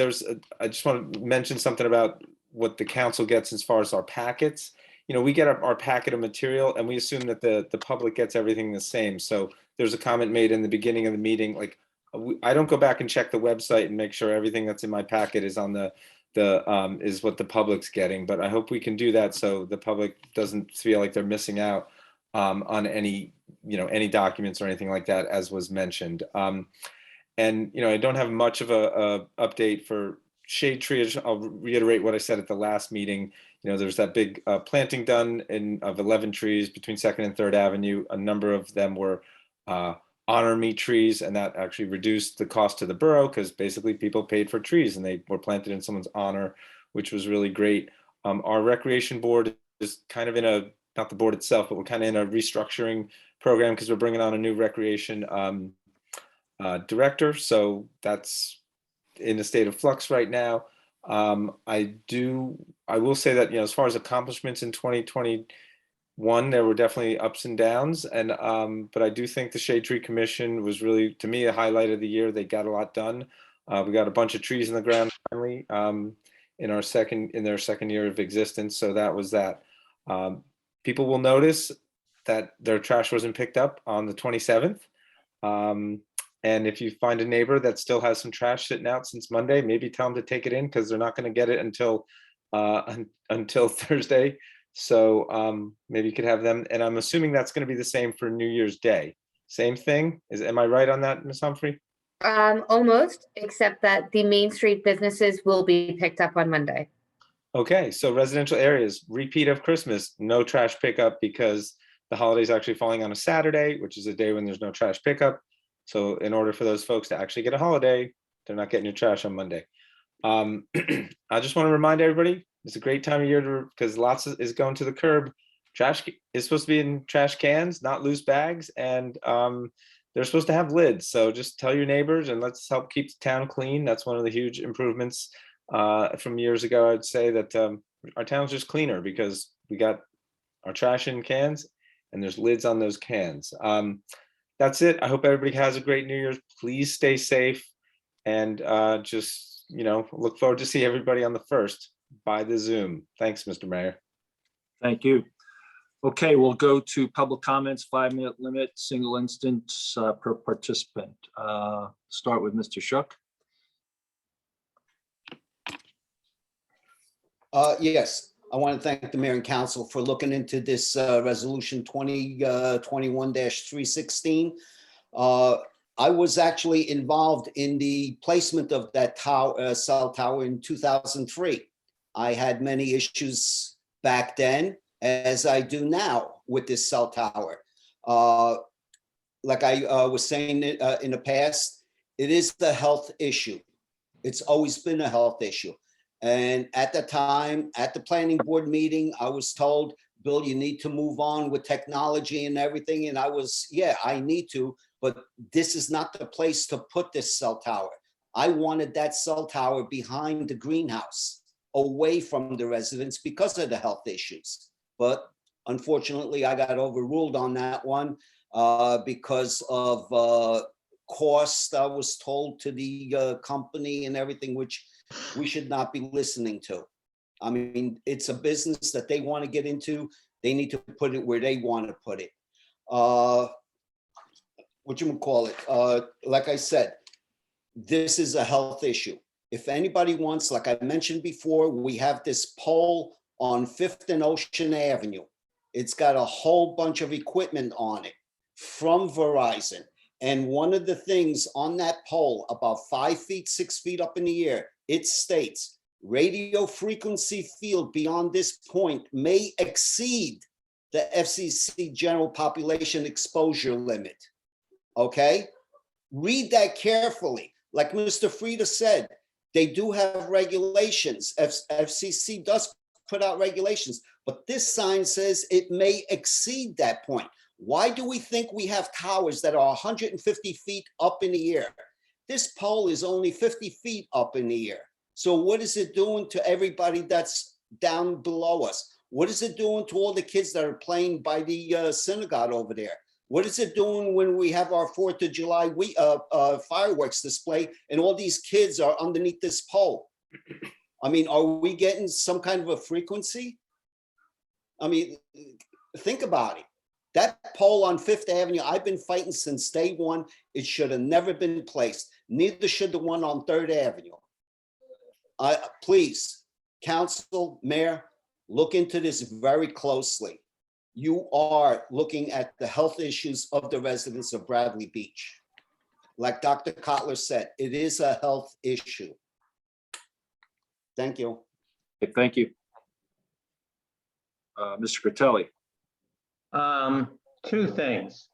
just want to mention something about what the council gets as far as our packets. You know, we get our packet of material and we assume that the public gets everything the same. So there's a comment made in the beginning of the meeting, like, I don't go back and check the website and make sure everything that's in my packet is on is what the public's getting. But I hope we can do that so the public doesn't feel like they're missing out on any, you know, any documents or anything like that, as was mentioned. And, you know, I don't have much of a update for shade tree. I'll reiterate what I said at the last meeting. You know, there's that big planting done of 11 trees between 2nd and 3rd Avenue. A number of them were honor me trees, and that actually reduced the cost to the borough because basically people paid for trees and they were planted in someone's honor, which was really great. Our recreation board is kind of in a, not the board itself, but we're kind of in a restructuring program because we're bringing on a new recreation director. So that's in a state of flux right now. I will say that, you know, as far as accomplishments in 2021, there were definitely ups and downs, and but I do think the Shade Tree Commission was really, to me, a highlight of the year. They got a lot done. We got a bunch of trees in the ground finally in their second year of existence. So that was that. People will notice that their trash wasn't picked up on the 27th. And if you find a neighbor that still has some trash sitting out since Monday, maybe tell them to take it in because they're not going to get it until Thursday. So maybe you could have them. And I'm assuming that's going to be the same for New Year's Day. Same thing. Am I right on that, Ms. Humphrey? Almost, except that the Main Street businesses will be picked up on Monday. Okay, so residential areas, repeat of Christmas, no trash pickup because the holiday's actually falling on a Saturday, which is a day when there's no trash pickup. So in order for those folks to actually get a holiday, they're not getting your trash on Monday. I just want to remind everybody, it's a great time of year because is going to the curb. Trash is supposed to be in trash cans, not loose bags, and they're supposed to have lids. So just tell your neighbors and let's help keep the town clean. That's one of the huge improvements from years ago. I'd say that our town's just cleaner because we got our trash in cans and there's lids on those cans. That's it. I hope everybody has a great New Year's. Please stay safe and just, look forward to see everybody on the 1st by the Zoom. Thanks, Mr. Mayor. Thank you. Okay, we'll go to public comments, 5-minute limit, single instance per participant. Start with Mr. Shook. Yes, I want to thank the mayor and council for looking into this resolution 2021-316. I was actually involved in the placement of that cell tower in 2003. I had many issues back then, as I do now with this cell tower. Like I was saying in the past, it is the health issue. It's always been a health issue. And at the time, at the planning board meeting, I was told, Bill, you need to move on with technology and everything. And I was, yeah, I need to, but this is not the place to put this cell tower. I wanted that cell tower behind the greenhouse, away from the residents because of the health issues. But unfortunately, I got overruled on that one because of cost, I was told, to the company and everything, which we should not be listening to. I mean, it's a business that they want to get into. They need to put it where they want to put it. Like I said, this is a health issue. If anybody wants, like I mentioned before, we have this pole on 5th and Ocean Avenue. It's got a whole bunch of equipment on it from Verizon. And one of the things on that pole, about 5 feet, 6 feet up in the air, it states, radio frequency field beyond this point may exceed the FCC general population exposure limit. Okay? Read that carefully. Like Mr. Frieda said, they do have regulations. FCC does put out regulations, but this sign says it may exceed that point. Why do we think we have towers that are 150 feet up in the air? This pole is only 50 feet up in the air. So what is it doing to everybody that's down below us? What is it doing to all the kids that are playing by the synagogue over there? What is it doing when we have our 4th of July fireworks display and all these kids are underneath this pole? I mean, are we getting some kind of a frequency? I mean, think about it. That pole on 5th Avenue, I've been fighting since day one. It should have never been placed. Neither should the one on 3rd Avenue. Please, council, mayor, look into this very closely. You are looking at the health issues of the residents of Bradley Beach. Like Dr. Kotler said, it is a health issue. Thank you. Okay, thank you. Mr. Critelli. Two things.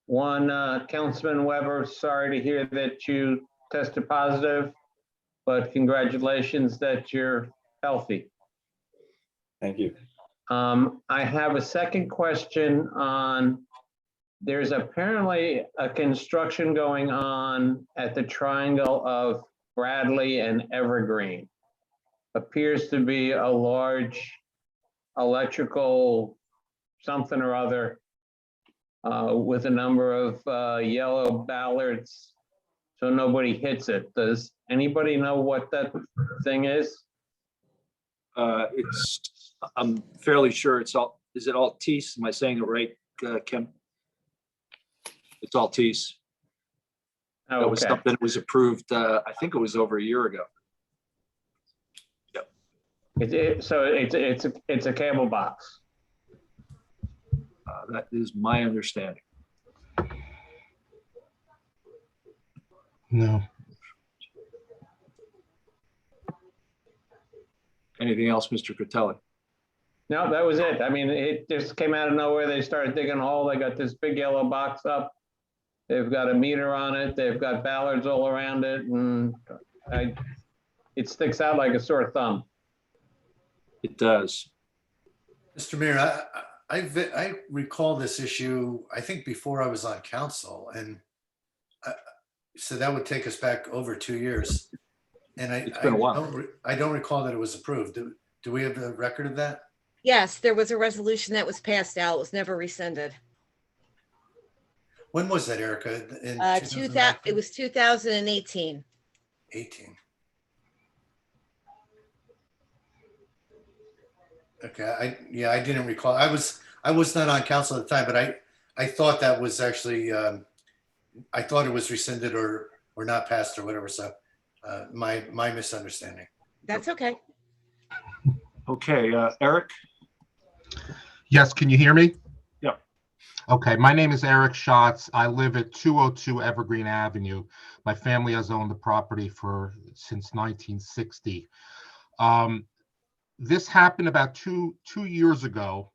One, Councilman Weber, sorry to hear that you tested positive, but congratulations that you're healthy. Thank you. I have a second question on, there's apparently a construction going on at the triangle of Bradley and Evergreen. Appears to be a large electrical something or other with a number of yellow ballards so nobody hits it. Does anybody know what that thing is? I'm fairly sure is it Altice? Am I saying it right, Kim? It's Altice. Oh, that was okay. something that was approved, I think it was over a year ago. Yep. So it's a cable box. That is my understanding. No. Anything else, Mr. Critelli? No, that was it. I mean, it just came out of nowhere. They started digging a hole. They got this big yellow box up They've got a meter on it. They've got ballards all around it, and it sticks out like a sore thumb. It does. Mr. Mayor, I recall this issue, I think before I was on council, and so that would take us back over 2 years. And It's been a while. I don't recall that it was approved. Do we have a record of that? Yes, there was a resolution that was passed out. It was never rescinded. When was that, Erica? In It was 2018. 18. Okay, I didn't recall. I was not on council at the time, but I thought that was actually, I thought it was rescinded or not passed or whatever. So my misunderstanding. That's okay. Okay, Eric? Yes, can you hear me? Yeah. Okay, my name is Eric Schatz. I live at 202 Evergreen Avenue. My family has owned the property since 1960. This happened about two years ago.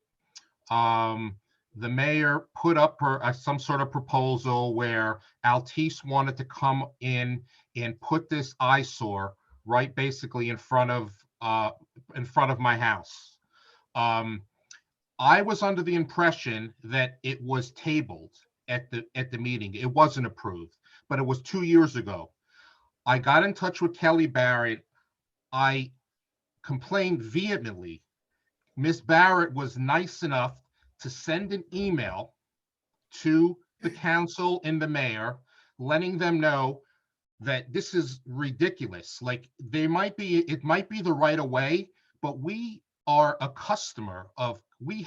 The mayor put up some sort of proposal where Altice wanted to come in and put this eyesore right basically in front of my house. I was under the impression that it was tabled at the meeting. It wasn't approved, but it was 2 years ago. I got in touch with Kelly Barrett. I complained vehemently. Miss Barrett was nice enough to send an email to the council and the mayor, letting them know that this is ridiculous. Like it might be the right of way, but we are a customer of, we